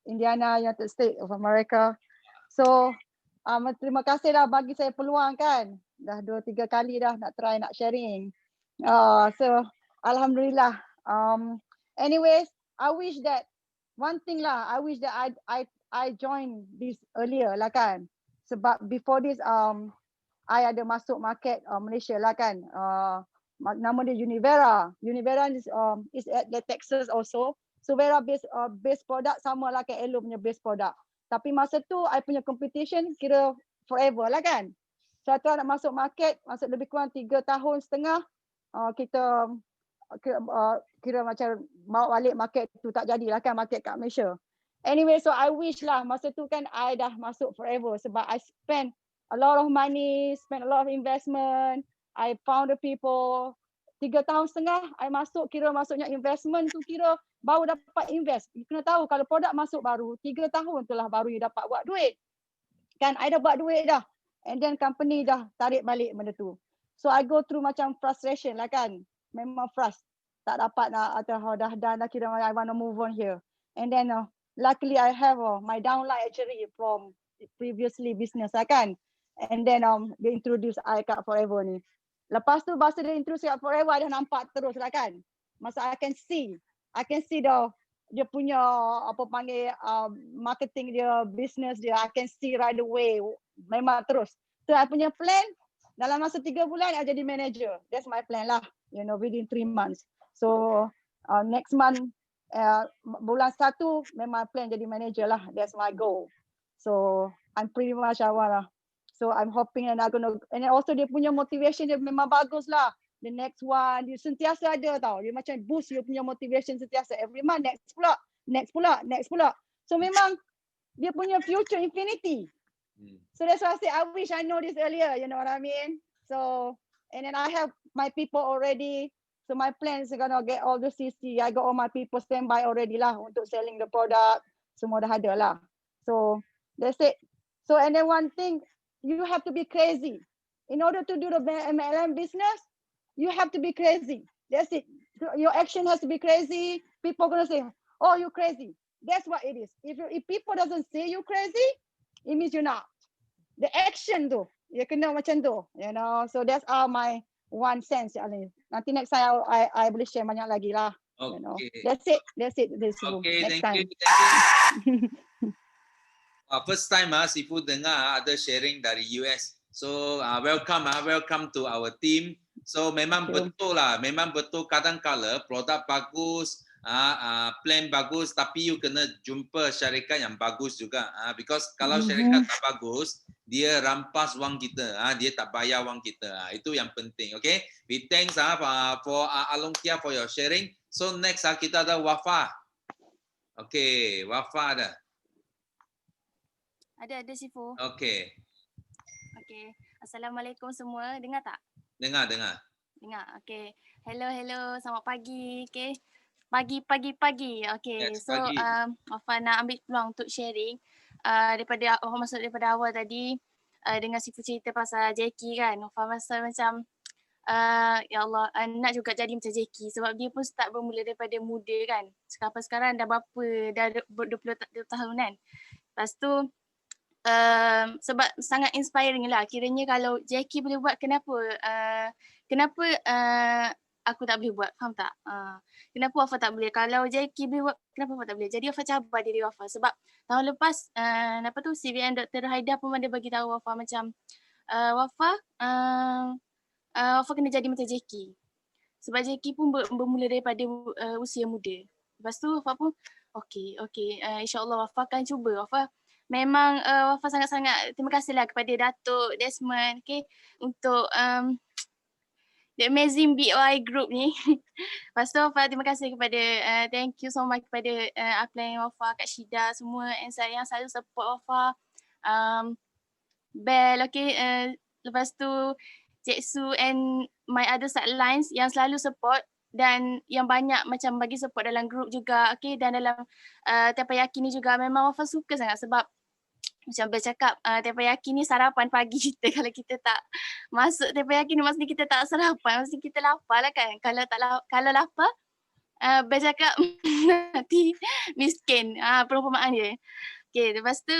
Indiana, United States of America. So, terima kasih dah bagi saya peluang kan. Dah 2-3 kali dah nak try nak sharing. So, alhamdulillah. Anyways, I wish that I joined this earlier lah kan. Sebab before this I ada masuk market Malaysia lah kan. Nama dia Univera. Univera is at the Texas also. So Vera base product sama lah kayak Elo punya base product. Tapi masa tu I punya competition kira forever lah kan. So I nak masuk market, masuk lebih kurang 3.5 tahun. Kita kira macam bawa balik market tu tak jadilah kan, market kat Malaysia. Anyway, so I wish lah masa tu kan I dah masuk forever sebab I spend a lot of money, spend a lot of investment. I found the people. 3.5 tahun I masuknya investment tu kira baru dapat invest. You kena tahu kalau produk masuk baru 3 tahun tu lah baru you dapat buat duit. Kan I dah buat duit dah. And then company dah tarik balik benda tu. So I go through macam frustration lah kan. Memang frust. Tak dapat nak atau dah kira I want to move on here. And then luckily I have my downline actually from previously business lah kan. And then dia introduce I kat Forever ni. Lepas tu masa dia introduce kat Forever, I dah nampak terus lah kan. Masa I can see dia punya apa panggil marketing dia, business dia, I can see right away. Memang terus. So I punya plan dalam masa 3 bulan I jadi manager. That's my plan lah. Within 3 months. So next month bulan 1 memang plan jadi manager lah. That's my goal. So I'm pretty much awal lah. So I'm hoping and and also dia punya motivation dia memang bagus lah. The next one dia sentiasa ada tau. Dia macam boost dia punya motivation sentiasa. Every month next pula. So memang dia punya future infinity. So that's why I say I wish I know this earlier. You know what I mean? So and then I have my people already. So my plans are gonna get all the CC. I got all my people standby already lah untuk selling the product. Semua dah ada lah. So that's it. So and then one thing, you have to be crazy. In order to do the MLM business, you have to be crazy. That's it. Your action has to be crazy. People are gonna say, "Oh, you crazy." That's what it is. If people doesn't say you crazy, it means you're not. The action tu, you kena macam tu, So that's my 1 cent. Nanti next time I boleh share banyak lagi lah. Okay. That's it. Okay, Next thank time. you. First time Sifu dengar ada sharing dari US. So welcome to our team. So memang betul lah, memang betul kadang-kala produk bagus, plan bagus, tapi you kena jumpa syarikat yang bagus juga. Because kalau syarikat tak bagus, dia rampas wang kita, dia tak bayar wang kita. Itu yang penting. Okay, we thanks for Alongkia for your sharing. So next kita ada Wafa. Okay, Wafa ada. Ada Sifu. Okay. Assalamualaikum semua. Dengar tak? Dengar. Okay. Hello. Selamat pagi. Okay. Pagi. Okay. Yes, So pagi. Wafa nak ambil peluang untuk sharing. Daripada awal tadi dengan Sifu cerita pasal Jackie kan. Wafa rasa macam ya Allah, nak juga jadi macam Jackie sebab dia pun start bermula daripada muda kan. Sekarang dah berapa? Dah 20 tahun kan. Lepas tu sebab sangat inspiring lah. Kiranya kalau Jackie boleh buat, kenapa aku tak boleh buat? Faham tak? Kenapa Wafa tak boleh? Kalau Jackie boleh buat, kenapa Wafa tak boleh? Jadi Wafa cabar diri Wafa sebab tahun lepas CVN Dr. Haida pun ada bagi tahu Wafa macam Wafa kena jadi macam Jackie. Sebab Jackie pun bermula daripada usia muda. Lepas tu Wafa pun okay. InsyaAllah Wafa akan cuba. Wafa memang Wafa sangat-sangat terima kasihlah kepada Datuk Desmond untuk the amazing BOI group ni. Lepas tu Wafa terima kasih kepada thank you so much kepada upline Wafa, Kak Syida semua yang selalu support Wafa. Bell, lepas tu Cik Su and my other sidelines yang selalu support dan yang banyak macam bagi support dalam group juga, dan dalam Teppanyaki ni juga memang Wafa suka sangat sebab macam bercakap Teppanyaki ni sarapan pagi kita. Kalau kita tak masuk Teppanyaki ni maksudnya kita tak sarapan, maksudnya kita lapar lah kan. Kalau lapar bercakap nanti miskin, perumpamaan dia. Okay, lepas tu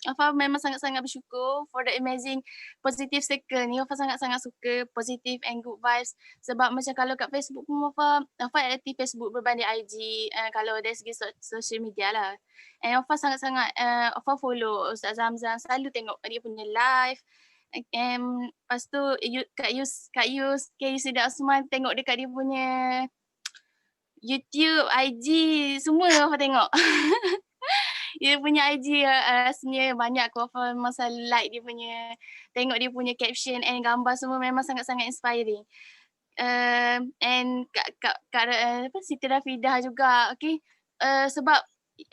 Wafa memang sangat-sangat bersyukur for the amazing positive circle ni. Wafa sangat-sangat suka positive and good vibes sebab macam kalau kat Facebook pun Wafa aktif Facebook berbanding IG kalau dari segi social media lah. And Wafa sangat-sangat Wafa follow Ustaz Zamzam, selalu tengok dia punya live. Lepas tu Kak Yus Sidaq Osman tengok dekat dia punya YouTube, IG, semua Wafa tengok. Dia punya IG rasanya banyak Wafa masa like dia punya, tengok dia punya caption and gambar semua memang sangat-sangat inspiring. And Kak Siti Rafidah juga, sebab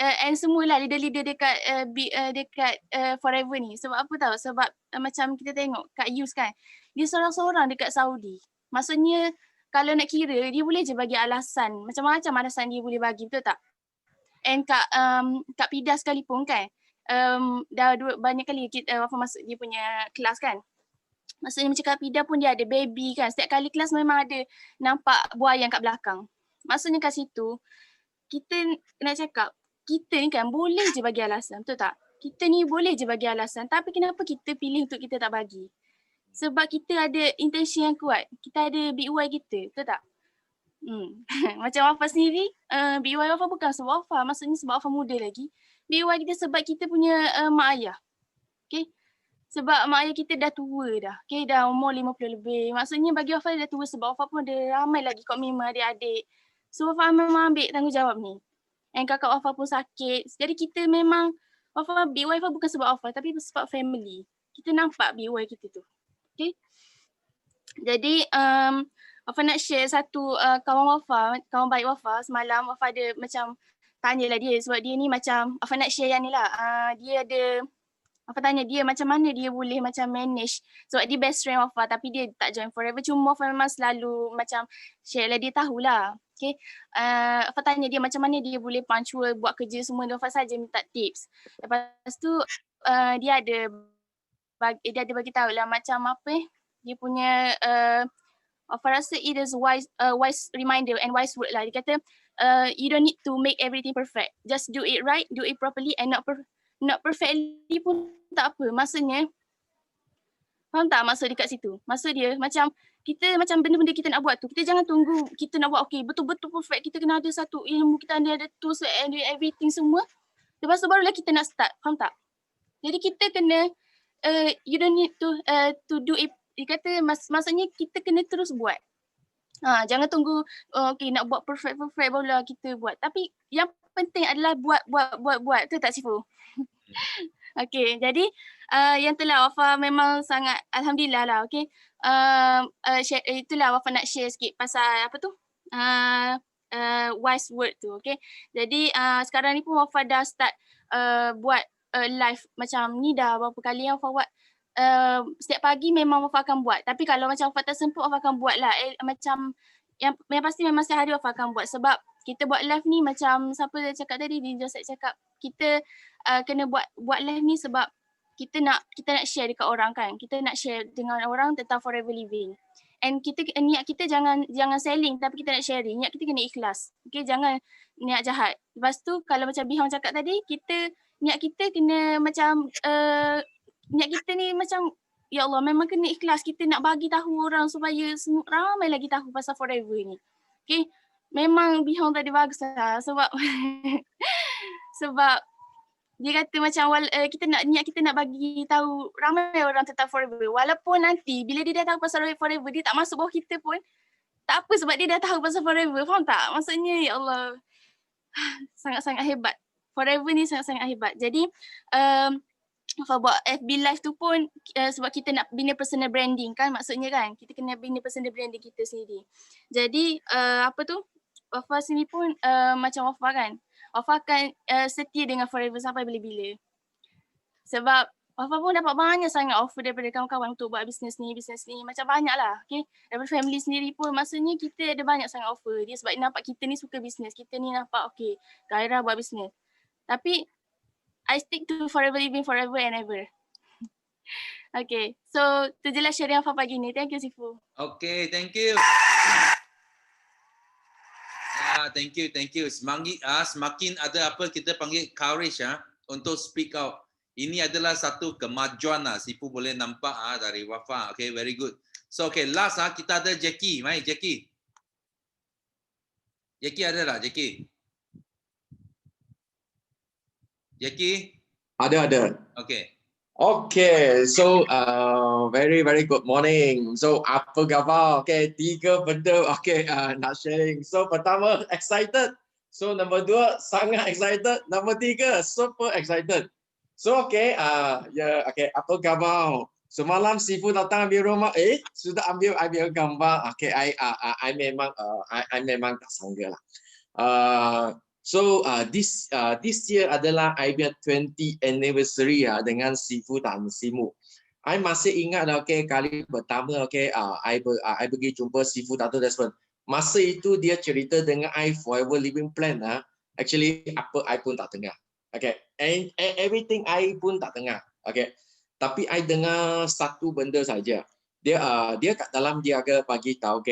and semualah leader-leader dekat Forever ni. Sebab apa tahu? Sebab macam kita tengok Kak Yus kan, dia seorang-seorang dekat Saudi. Maksudnya kalau nak kira dia boleh je bagi alasan, macam-macam alasan dia boleh bagi, betul tak? And Kak Pida sekalipun kan, dah banyak kali Wafa masuk dia punya kelas kan. Maksudnya macam Kak Pida pun dia ada baby kan. Setiap kali kelas memang ada nampak buaya kat belakang. Maksudnya kat situ, kita nak cakap, kita ni kan boleh je bagi alasan, betul tak? Kita ni boleh je bagi alasan, tapi kenapa kita pilih untuk kita tak bagi? Sebab kita ada intention yang kuat. Kita ada big why kita, betul tak? Macam Wafa sendiri, big why Wafa bukan sebab Wafa, maksudnya sebab Wafa muda lagi. Big why kita sebab kita punya mak ayah. Okay? Sebab mak ayah kita dah tua dah. Okay? Dah umur 50 lebih. Maksudnya bagi Wafa dah tua sebab Wafa pun ada ramai lagi komitmen adik-adik. So Wafa memang ambil tanggungjawab ni. And kakak Wafa pun sakit. Jadi kita memang, Wafa big why Wafa bukan sebab Wafa tapi sebab family. Kita nampak big why kita tu. Okay? Jadi Wafa nak share satu kawan Wafa, kawan baik Wafa. Semalam Wafa ada macam tanyalah dia sebab dia ni macam, Wafa nak share yang ni lah. Dia ada, Wafa tanya dia macam mana dia boleh macam manage. Sebab dia best friend Wafa tapi dia tak join forever. Cuma Wafa memang selalu macam share lah, dia tahulah. Okay. Wafa tanya dia macam mana dia boleh punctual, buat kerja semua. Wafa saja minta tips. Lepas tu dia ada bagi tahu lah macam apa dia punya Wafa rasa it is wise reminder and wise word lah. Dia kata you don't need to make everything perfect. Just do it right, do it properly and not perfectly pun tak apa. Maksudnya, faham tak maksud dekat situ? Maksud dia macam kita macam benda-benda kita nak buat tu, kita jangan tunggu kita nak buat okay betul-betul perfect. Kita kena ada satu ilmu, kita ada tools and everything semua. Lepas tu barulah kita nak start. Faham tak? Jadi kita kena you don't need to do it. Dia kata maksudnya kita kena terus buat. Jangan tunggu okay nak buat perfect barulah kita buat. Tapi yang penting adalah buat. Betul tak Sifu? Okay, jadi yang itulah Wafa memang sangat alhamdulillah lah. Okay, itulah Wafa nak share sikit pasal apa tu wise word tu. Okay, jadi sekarang ni pun Wafa dah start buat live macam ni dah berapa kali yang Wafa buat. Setiap pagi memang Wafa akan buat. Tapi kalau macam Wafa tak sempat Wafa akan buat lah. Macam yang pasti memang setiap hari Wafa akan buat. Sebab kita buat live ni macam siapa dah cakap tadi, dia just cakap kita kena buat live ni sebab kita nak share dekat orang kan. Kita nak share dengan orang tentang forever living. And niat kita jangan selling tapi kita nak sharing. Niat kita kena ikhlas. Okay, jangan niat jahat. Lepas tu kalau macam Bihang cakap tadi, niat kita kena macam niat kita ni macam ya Allah memang kena ikhlas. Kita nak bagi tahu orang supaya ramai lagi tahu pasal forever ni. Okay, memang Bihang tadi bagus lah sebab sebab dia kata macam niat kita nak bagi tahu ramai orang tentang forever. Walaupun nanti bila dia dah tahu pasal forever, dia tak masuk bawah kita pun tak apa sebab dia dah tahu pasal forever. Faham tak? Maksudnya ya Allah sangat-sangat hebat. Forever ni sangat-sangat hebat. Jadi buat FB Live tu pun sebab kita nak bina personal branding kan, maksudnya kan kita kena bina personal branding kita sendiri. Jadi apa tu Wafa sini pun macam Wafa kan, Wafa akan setia dengan forever sampai bila-bila. Sebab Wafa pun dapat banyak sangat offer daripada kawan-kawan untuk buat bisnes ni macam banyak lah. Okay? Daripada family sendiri pun maksudnya kita ada banyak sangat offer dia sebab nampak kita ni suka bisnes, kita ni nampak okay gairah buat bisnes. Tapi I stick to forever living forever and ever. Okay, so tu je lah sharing Wafa pagi ni. Thank you Sifu. Okay, thank you. Thank you. Semakin ada apa kita panggil courage untuk speak out. Ini adalah satu kemajuan Sifu boleh nampak dari Wafa. Okay, very good. So okay, last kita ada Jackie. Mai Jackie. Jackie ada lah Jackie. Jackie? Ada. Okay. Okay, so very good morning. So apa khabar? Okay, 3 benda nak sharing. So pertama excited. So number 2 sangat excited. Number 3 super excited. So okay, apa khabar? Semalam Sifu datang ambil rumah. Sudah ambil gambar. Okay, I memang tak sangka lah. So this year adalah I punya 20 anniversary dengan Sifu dan Simu. I masih ingat kali pertama I pergi jumpa Sifu Dato' Desmond. Masa itu dia cerita dengan I forever living plan actually apa I pun tak dengar. Okay, and everything I pun tak dengar. Okay, tapi I dengar satu benda saja. Dia kat dalam dia agak bagi tahu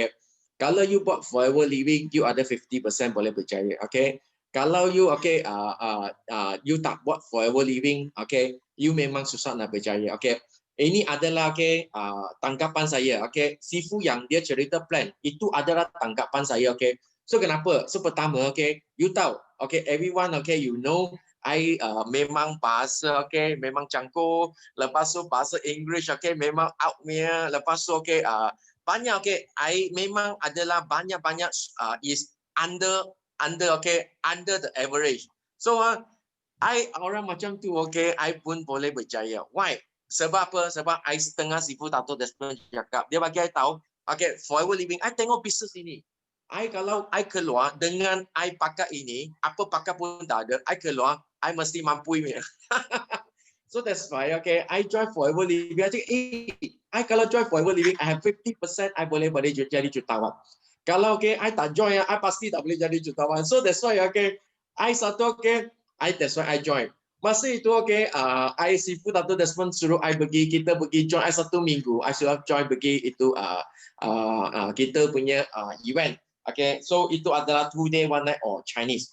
kalau you buat forever living you ada 50% boleh berjaya. Okay. Kalau you you tak buat forever living, you memang susah nak berjaya. Ini adalah tanggapan saya. Sifu yang dia cerita plan itu adalah tanggapan saya. So kenapa? So pertama, you tahu, everyone, you know, I memang bahasa, memang cangkul. Lepas tu bahasa English, memang out punya. Lepas tu, banyak, I memang adalah banyak is under the average. So I orang macam tu, I pun boleh berjaya. Why? Sebab apa? Sebab I setengah Sifu Dato' Desmond cakap. Dia bagi I tahu, forever living, I tengok bisnes ini. Kalau I keluar dengan I pakai ini, apa pakai pun tak ada, I keluar, I mesti mampu ini. So that's why, I join forever living. I cakap, I kalau join forever living, I have 50% I boleh jadi jutawan. Kalau I tak join, I pasti tak boleh jadi jutawan. So that's why, I satu, that's why I join. Masa itu, I Sifu Dato' Desmond suruh kita pergi join I 1 minggu. I sudah join pergi itu kita punya event. So itu adalah 2 day 1 night or Chinese.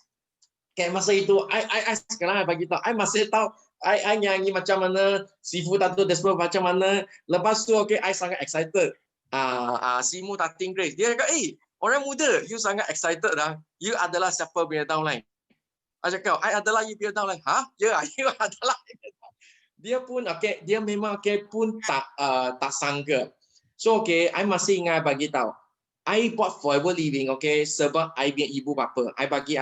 Masa itu, I sekarang I bagi tahu, I masih tahu, I nyanyi macam mana, Sifu Dato' Desmond macam mana. Lepas tu, I sangat excited. Simu Tating Grace, dia kata, orang muda, you sangat excited dah. You adalah siapa punya downline? I cakap, I adalah you punya downline. Ya, you adalah. Dia pun, dia memang pun tak sangka. So, I masih ingat bagi tahu. I buat forever living, sebab I punya ibu bapa. I bagi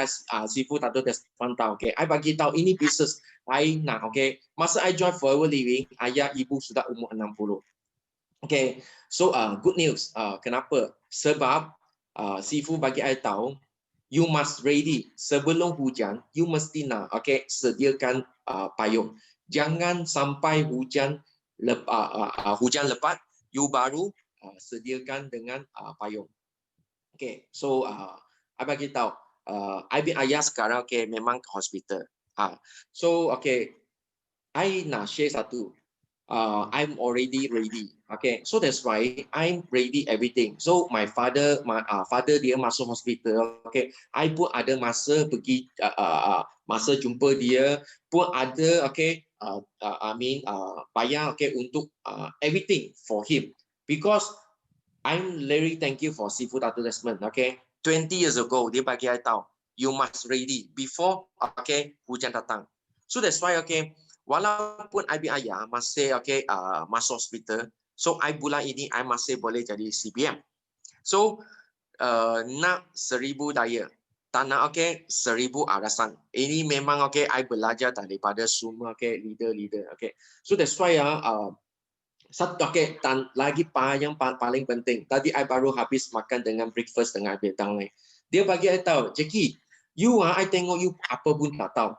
Sifu Dato' Desmond tahu, I bagi tahu ini bisnes I nak, Masa I join forever living, ayah ibu sudah umur 60. So good news. Kenapa? Sebab Sifu bagi I tahu, you must ready sebelum hujan. You mesti nak, sediakan payung. Jangan sampai hujan lebat, you baru sediakan dengan payung. So I bagi tahu, I bin ayah sekarang memang ke hospital. So I nak share satu. I'm already ready. So that's why I'm ready everything. So my father dia masuk hospital. I pun ada masa pergi masa jumpa dia pun ada. Bayar untuk everything for him because I'm very thank you for Sifu Dato' Desmond. 20 years ago dia bagi I tahu you must ready before hujan datang. So that's why walaupun I bin ayah masih masuk hospital, so I bulan ini I masih boleh jadi CPM. So nak 1000 daya, tak nak 1000 alasan. Ini memang I belajar daripada semua leader. So that's why satu dan lagi yang paling penting. Tadi I baru habis makan dengan breakfast dengan bintang ni. Dia bagi I tahu, Jackie, you I tengok you apa pun tak tahu.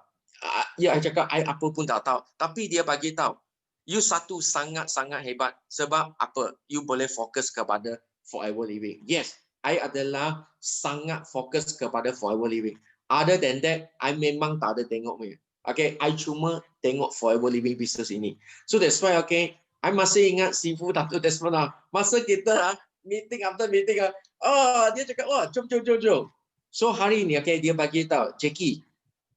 Ya, I cakap, I apa pun tak tahu. Tapi dia bagi tahu, you satu sangat-sangat hebat. Sebab apa? You boleh fokus kepada forever living. Yes, I adalah sangat fokus kepada forever living. Other than that, I memang tak ada tengok punya. I cuma tengok forever living business ini. So that's why, I masih ingat Sifu Dato' Desmond. Masa kita meeting after meeting, dia cakap, jom. So hari ini, dia bagi tahu, Jackie,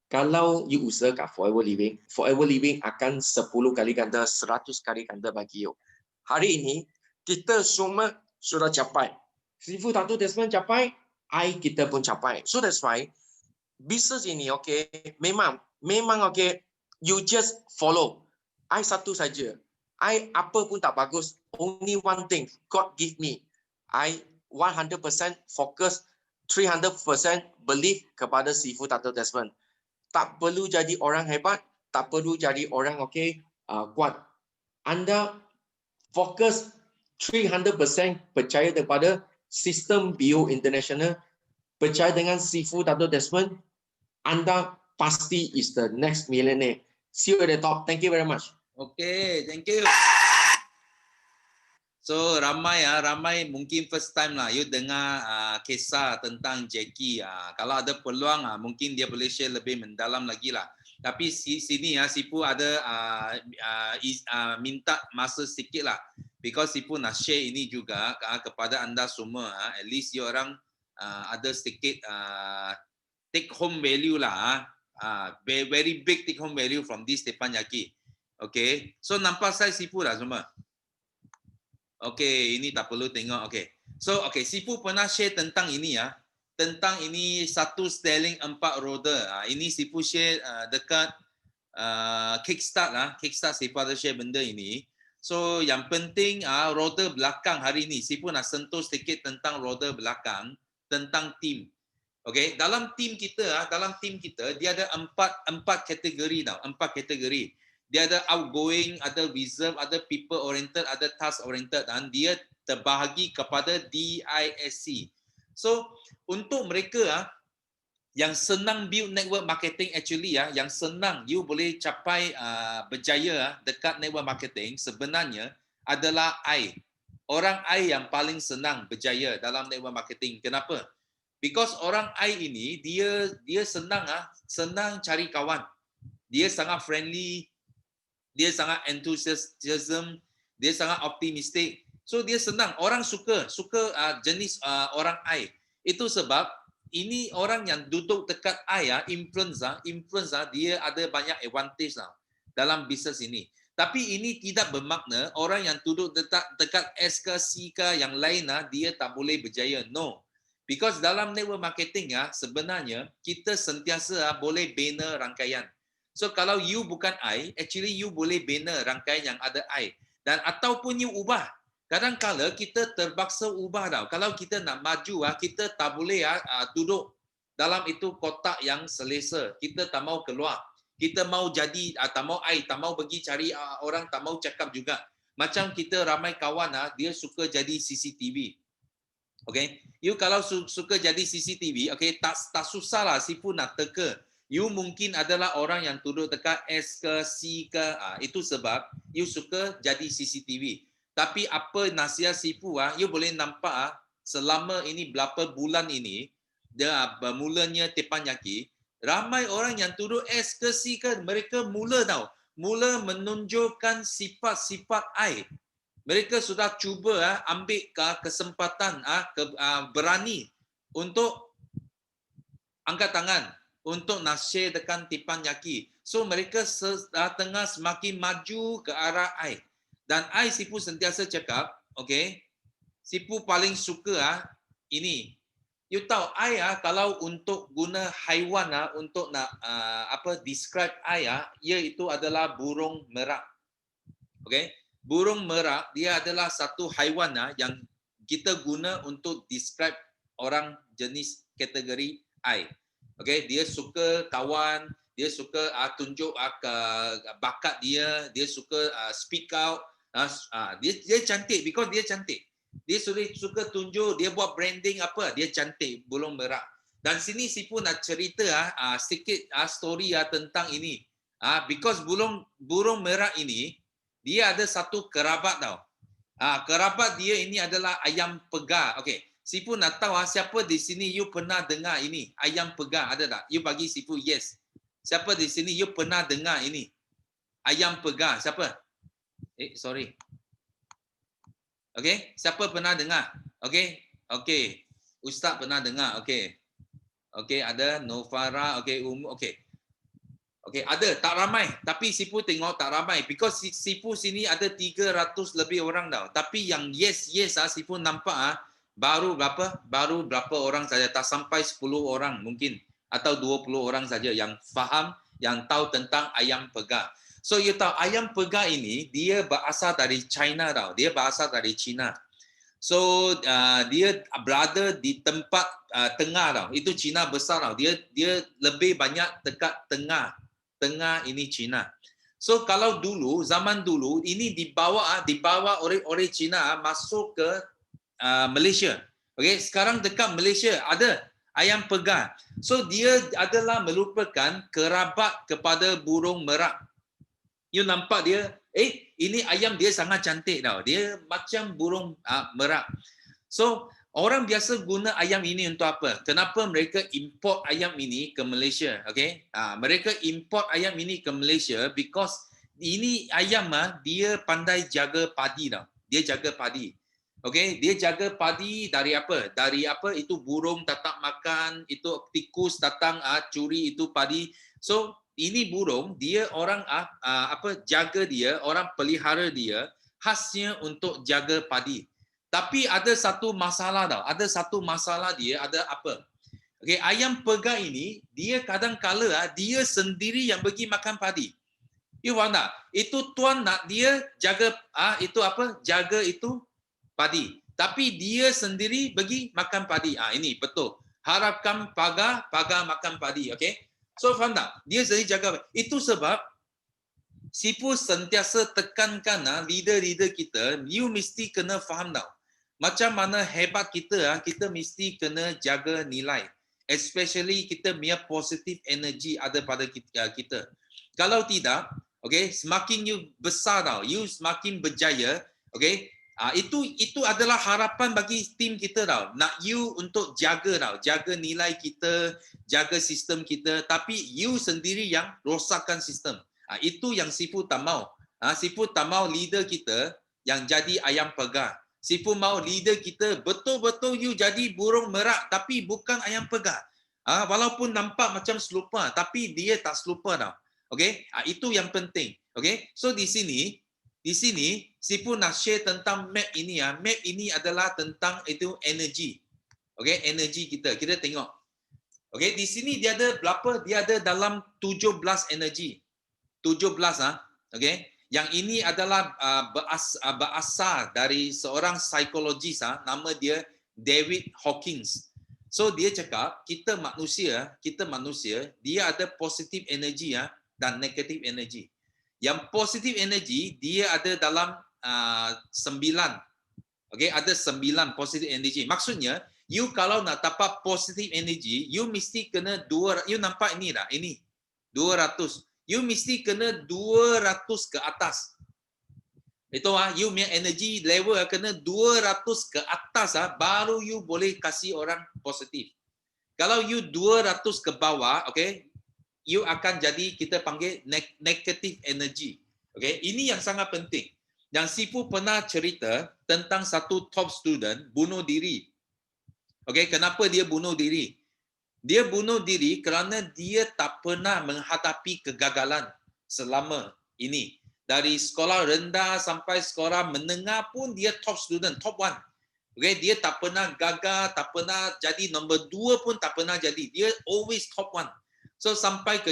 kalau you usaha kat forever living akan 10 kali ganda, 100 kali ganda bagi you. Hari ini, kita semua sudah capai. Sifu Dato' Desmond capai, kita pun capai. So that's why, business ini, memang, you just follow. I satu saja. I apa pun tak bagus. Only one thing, God give me. I 100% fokus, 300% believe kepada Sifu Dato' Desmond. Tak perlu jadi orang hebat, tak perlu jadi orang kuat. Anda fokus 300% percaya kepada sistem bio international, percaya dengan Sifu Dato' Desmond, Anda pasti is the next millionaire. See you at the top. Thank you very much. Thank you. So ramai mungkin first time lah you dengar kisah tentang Jackie. Kalau ada peluang mungkin dia boleh share lebih mendalam lagi lah. Tapi sini Sifu ada minta masa sedikit lah. Because Sifu nak share ini juga kepada anda semua. At least you orang ada sedikit take home value lah. Very big take home value from this teppanyaki. Okay, so nampak saya sipu dah semua. Okay, ini tak perlu tengok. Okay, so okay, sipu pernah share tentang ini ya, tentang ini satu Sterling 4 roda. Ini sipu share dekat Kickstart lah. Kickstart sipu ada share benda ini. So yang penting roda belakang hari ini sipu nak sentuh sedikit tentang roda belakang, tentang tim. Okay, dalam tim kita dia ada empat kategori tau, 4 kategori. Dia ada outgoing, ada reserve, ada people oriented, ada task oriented, dan dia terbahagi kepada DISC. So untuk mereka yang senang build network marketing actually yang senang you boleh capai berjaya dekat network marketing sebenarnya adalah I. Orang I yang paling senang berjaya dalam network marketing. Kenapa? Because orang I ini dia senang cari kawan. Dia sangat friendly, dia sangat enthusiasm, dia sangat optimistic. So dia senang. Orang suka jenis orang I. Itu sebab ini orang yang duduk dekat I influence dia ada banyak advantage dalam bisnes ini. Tapi ini tidak bermakna orang yang duduk dekat S ke C ke yang lain dia tak boleh berjaya. No. Because dalam network marketing sebenarnya kita sentiasa boleh bina rangkaian. So kalau you bukan I, actually you boleh bina rangkaian yang ada I. Dan ataupun you ubah. Kadang-kala kita terpaksa ubah tau. Kalau kita nak maju kita tak boleh duduk dalam itu kotak yang selesa. Kita tak mau keluar. Kita mau jadi tak mau I, tak mau pergi cari orang, tak mau cakap juga. Macam kita ramai kawan dia suka jadi CCTV. Okay, you kalau suka jadi CCTV, okay, tak susah lah sipu nak teka. You mungkin adalah orang yang duduk dekat S ke C ke, itu sebab you suka jadi CCTV. Tapi apa nasihat sipu you boleh nampak selama ini berapa bulan ini dia bermulanya teppanyaki, ramai orang yang duduk S ke C ke, mereka mula menunjukkan sifat-sifat I. Mereka sudah cuba ambil kesempatan berani untuk angkat tangan untuk nak share dekat teppanyaki. So mereka tengah semakin maju ke arah I. Dan I sipu sentiasa cakap, okay, sipu paling suka ini. You tahu I kalau untuk guna haiwan untuk nak describe I iaitu adalah burung merak. Okay? Burung merak dia adalah satu haiwan yang kita guna untuk describe orang jenis kategori I. Okay, dia suka kawan, dia suka tunjuk bakat dia suka speak out. Dia cantik because dia cantik. Dia suka tunjuk, dia buat branding dia cantik, burung merak. Dan sini sipu nak cerita sedikit story tentang ini. Because burung merak ini dia ada satu kerabat tau. Kerabat dia ini adalah ayam pegar. Okey, sipu nak tahu siapa di sini you pernah dengar ini? Ayam pegar ada tak? You bagi sipu yes. Siapa di sini you pernah dengar ini? Ayam pegar. Siapa? Sorry. Okey, siapa pernah dengar? Okey. Ustaz pernah dengar. Okey, ada Novara, okey, Okey, ada tak ramai, tapi sipu tengok tak ramai because sipu sini ada 300 lebih orang tau. Tapi yang yes sipu nampak baru berapa orang saja, tak sampai 10 orang mungkin atau 20 orang saja yang faham, yang tahu tentang ayam pegar. So you tahu ayam pegar ini dia berasal dari China tau. Dia berasal dari China. So dia berada di tempat tengah tau. Itu China besar tau. Dia lebih banyak dekat tengah ini China. So kalau zaman dulu ini dibawa oleh China masuk ke Malaysia. Okay, sekarang dekat Malaysia ada ayam pegar. So dia adalah merupakan kerabat kepada burung merak. You nampak dia, ini ayam dia sangat cantik tau. Dia macam burung merak. So orang biasa guna ayam ini untuk apa? Kenapa mereka import ayam ini ke Malaysia? Okay? Mereka import ayam ini ke Malaysia because ini ayam dia pandai jaga padi tau. Dia jaga padi. Okey, dia jaga padi dari apa? Dari apa? Itu burung datang makan, itu tikus datang curi itu padi. So ini burung, dia orang jaga dia, orang pelihara dia khasnya untuk jaga padi. Tapi ada satu masalah tau. Ada satu masalah dia ada apa? Okey, ayam pegat ini dia kadang-kala dia sendiri yang pergi makan padi. You faham tak? Itu tuan nak dia jaga itu apa? Jaga itu padi. Tapi dia sendiri pergi makan padi. Ini betul. Harapkan pagar makan padi. Okey? So faham tak? Dia sendiri jaga. Itu sebab Sifu sentiasa tekankan leader-leader kita, you mesti kena faham tau. Macam mana hebat kita, kita mesti kena jaga nilai. Especially kita punya positive energy ada pada kita. Kalau tidak, okay, semakin you besar tau, you semakin berjaya, okay, itu adalah harapan bagi tim kita tau. Nak you untuk jaga tau, jaga nilai kita, jaga sistem kita, tapi you sendiri yang rosakkan sistem. Itu yang Sifu tak mau. Sifu tak mau leader kita yang jadi ayam pegat. Sifu mau leader kita betul-betul you jadi burung merak tapi bukan ayam pegat. Walaupun nampak macam selupa tapi dia tak selupa tau. Okey? Itu yang penting. Okey? So di sini Sifu nak share tentang map ini. Map ini adalah tentang itu energi. Okey, energi kita. Kita tengok. Okey, di sini dia ada berapa? Dia ada dalam 17 energi. 17 okey. Yang ini adalah berasal dari seorang psikologis nama dia David Hawkins. So dia cakap kita manusia dia ada positive energy dan negative energy. Yang positive energy dia ada dalam 9. Okey, ada 9 positive energy. Maksudnya you kalau nak dapat positive energy, you mesti kena you nampak ini dah, ini 200. You mesti kena 200 ke atas. Itu you punya energy level kena 200 ke atas baru you boleh kasih orang positif. Kalau you 200 ke bawah, okay, you akan jadi kita panggil negative energy. Okay, ini yang sangat penting. Yang Sifu pernah cerita tentang satu top student bunuh diri. Okay, kenapa dia bunuh diri? Dia bunuh diri kerana dia tak pernah menghadapi kegagalan selama ini. Dari sekolah rendah sampai sekolah menengah pun dia top student, top 1. Okay, dia tak pernah gagal, tak pernah jadi nombor 2 pun tak pernah jadi. Dia always top 1. So sampai ke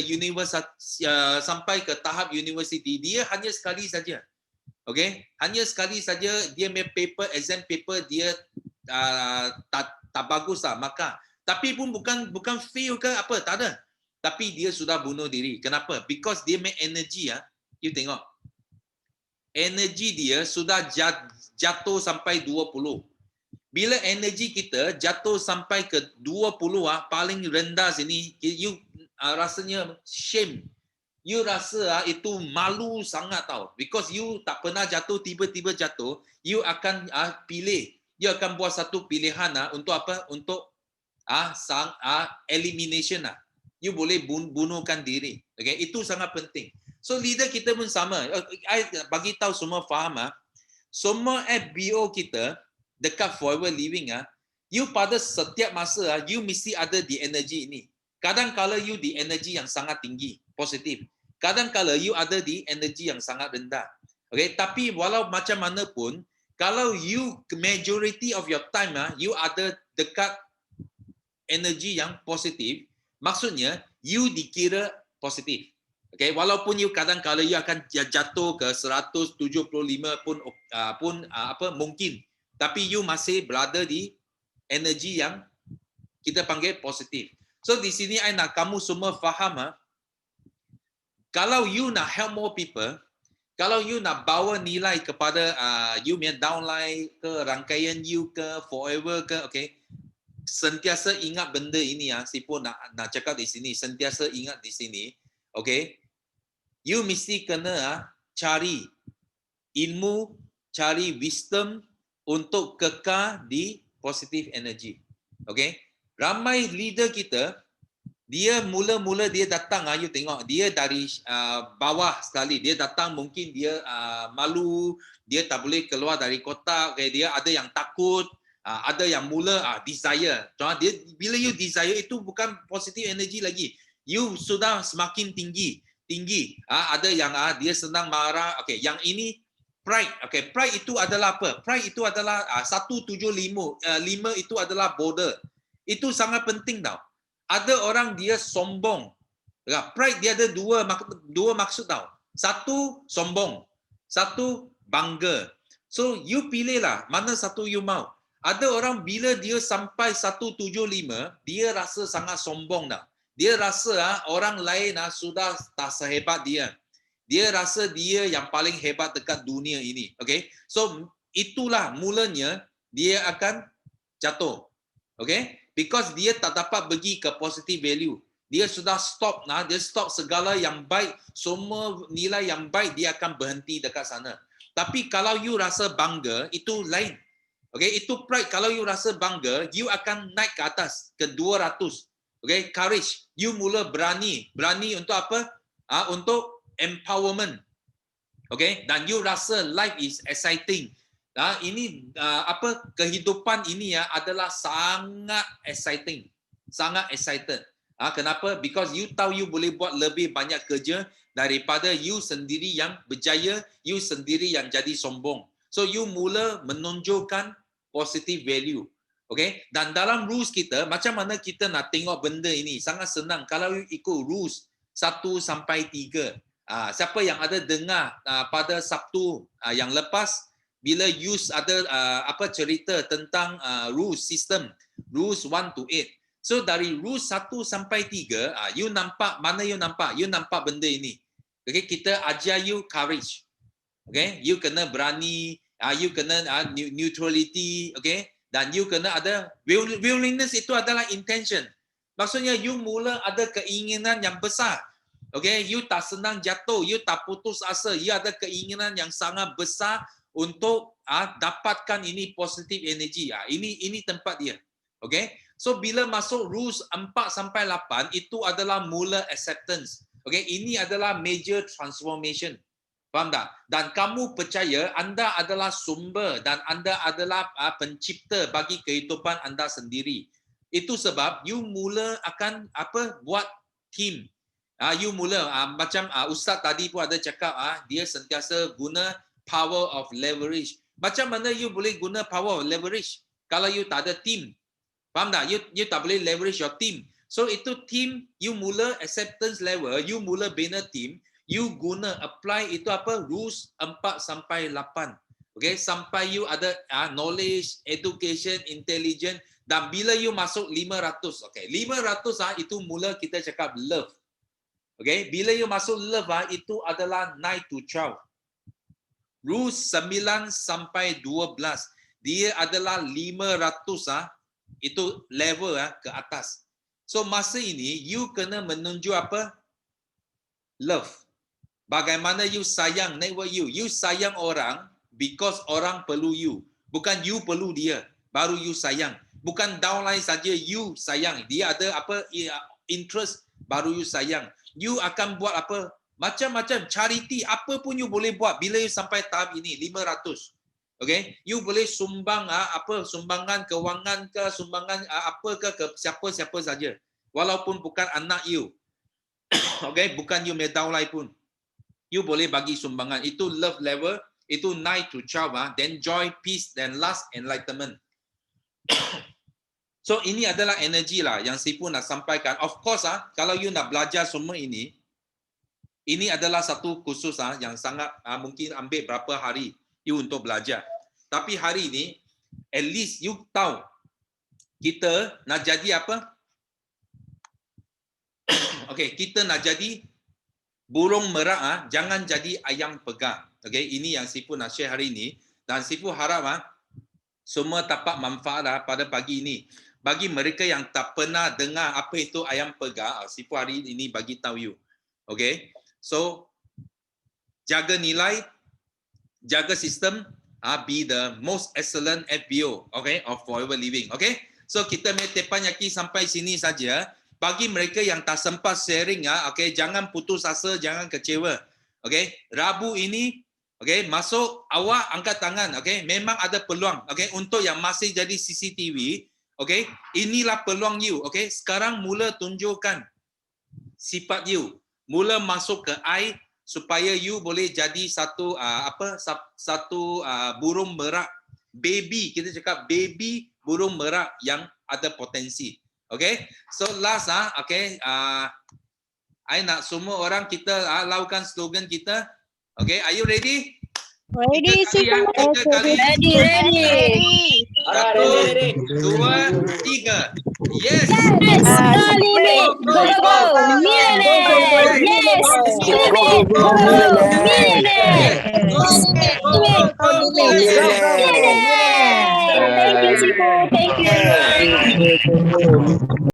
sampai ke tahap university, dia hanya sekali saja. Okay, hanya sekali saja dia punya paper, exam paper dia tak bagus maka. Tapi pun bukan fail ke apa, tak ada. Tapi dia sudah bunuh diri. Kenapa? Because dia make energy you tengok. Energi dia sudah jatuh sampai 20. Bila energi kita jatuh sampai ke 20 paling rendah sini, you rasanya shame. You rasa itu malu sangat tau. Because you tak pernah jatuh, tiba-tiba jatuh, you akan pilih. You akan buat satu pilihan untuk apa? Untuk elimination you boleh bunuhkan diri. Okay, itu sangat penting. So leader kita pun sama. I bagi tahu semua faham semua FBO kita dekat Forever Living you pada setiap masa you mesti ada di energi ini. Kadang-kala you di energi yang sangat tinggi, positif. Kadang-kala you ada di energi yang sangat rendah. Okay, tapi walau macam mana pun kalau you majority of your time you ada dekat energi yang positif, maksudnya you dikira positif. Okay, walaupun you kadang-kadang you akan jatuh ke 175 pun mungkin, tapi you masih berada di energi yang kita panggil positif. So di sini I nak kamu semua faham kalau you nak help more people, kalau you nak bawa nilai kepada you punya downline ke rangkaian you ke forever ke, okay, sentiasa ingat benda ini Sifu nak cakap di sini, sentiasa ingat di sini. Okay, you mesti kena cari ilmu, cari wisdom untuk kekal di positive energy. Okay, ramai leader kita Dia mula-mula dia datang, you tengok dia dari bawah sekali. Dia datang mungkin dia malu, dia tak boleh keluar dari kotak. Okay, dia ada yang takut, ada yang mula desire. Dia bila you desire itu bukan positive energy lagi. You sudah semakin tinggi. Ada yang dia senang marah. Okay, yang ini pride. Okay, pride itu adalah apa? Pride itu adalah 175. 5 itu adalah border. Itu sangat penting tau. Ada orang dia sombong. Pride dia ada dua maksud tau. Satu sombong, satu bangga. So you pilihlah mana satu you mau. Ada orang bila dia sampai 175, dia rasa sangat sombong dah. Dia rasa orang lain sudah tak sehebat dia. Dia rasa dia yang paling hebat dekat dunia ini. Okay? So itulah mulanya dia akan jatuh. Okay? Because dia tak dapat pergi ke positive value. Dia sudah stop, dia stop segala yang baik, semua nilai yang baik dia akan berhenti dekat sana. Tapi kalau you rasa bangga, itu lain. Okay, itu pride. Kalau you rasa bangga, you akan naik ke atas, ke 200. Okay, courage. You mula berani. Berani untuk apa? Untuk empowerment. Okay, dan you rasa life is exciting. Ini kehidupan ini adalah sangat exciting, sangat excited. Kenapa? Because you tahu you boleh buat lebih banyak kerja daripada you sendiri yang berjaya, you sendiri yang jadi sombong. So you mula menunjukkan positive value. Okay? Dan dalam rules kita, macam mana kita nak tengok benda ini? Sangat senang. Kalau you ikut rules 1 sampai 3. Siapa yang ada dengar pada Sabtu yang lepas, bila use ada cerita tentang rules system, rules 1 to 8. So dari rules 1 sampai 3, you nampak, mana you nampak? You nampak benda ini. Okay, kita ajar you courage. Okay, you kena berani, you kena neutrality, okay? Dan you kena ada willingness, itu adalah intention. Maksudnya you mula ada keinginan yang besar. Okay, you tak senang jatuh, you tak putus asa, you ada keinginan yang sangat besar untuk dapatkan ini positive energy. Ini tempat dia. Okay? So bila masuk rules 4 sampai 8 itu adalah mula acceptance. Okay? Ini adalah major transformation. Faham tak? Dan kamu percaya anda adalah sumber dan anda adalah pencipta bagi kehidupan anda sendiri. Itu sebab you mula akan buat team. You mula macam Ustaz tadi pun ada cakap dia sentiasa guna power of leverage. Macam mana you boleh guna power of leverage kalau you tak ada team? Faham tak? You tak boleh leverage your team. So itu team, you mula acceptance level, you mula bina team, you guna apply itu rules 4 sampai 8. Okay, sampai you ada knowledge, education, intelligence, dan bila you masuk 500. Okay, 500 itu mula kita cakap love. Okay, bila you masuk love itu adalah 9 to 12. Rules 9 sampai 12, dia adalah 500 itu level ke atas. So masa ini you kena menunjuk love. Bagaimana you sayang network you. You sayang orang because orang perlu you. Bukan you perlu dia, baru you sayang. Bukan downline saja you sayang. Dia ada interest baru you sayang. You akan buat macam-macam charity, apa pun you boleh buat bila you sampai tahap ini 500. Okay, you boleh sumbang sumbangan kewangan ke, sumbangan ke siapa-siapa saja, walaupun bukan anak you. Okay, bukan you medawai pun, you boleh bagi sumbangan. Itu love level, itu 9 to 12, then joy, peace, then last enlightenment. So ini adalah energi lah yang Sifu nak sampaikan. Of course kalau you nak belajar semua ini adalah satu kursus yang sangat mungkin ambil berapa hari you untuk belajar. Tapi hari ini at least you tahu kita nak jadi apa? Okay, kita nak jadi burung merak, jangan jadi ayam pegang. Okay, ini yang Sifu nak share hari ini, dan Sifu harap semua dapat manfaat pada pagi ini. Bagi mereka yang tak pernah dengar apa itu ayam pegang, Sifu hari ini bagi tahu you. Okay, so jaga nilai, jaga sistem, be the most excellent FBO, okay, of forever living. Okay, so kita punya tepan yaki sampai sini saja. bagi mereka yang tak sempat sharing okey, jangan putus asa, jangan kecewa. Okey, Rabu ini okey, masuk awak angkat tangan, okey. Memang ada peluang, okey, untuk yang masih jadi CCTV, okey. Inilah peluang you, okey. Sekarang mula tunjukkan sifat you. Mula masuk ke I supaya you boleh jadi satu burung merak baby, kita cakap baby burung merak yang ada potensi. Okay, so last okay, I nak semua orang kita lakukan slogan kita. Okay, are you ready? Ready, Sifu. Ready. Satu, dua, tiga. Yes. Go. Millionaire. Yes. Millionaire. Thank you, Sifu. Thank you.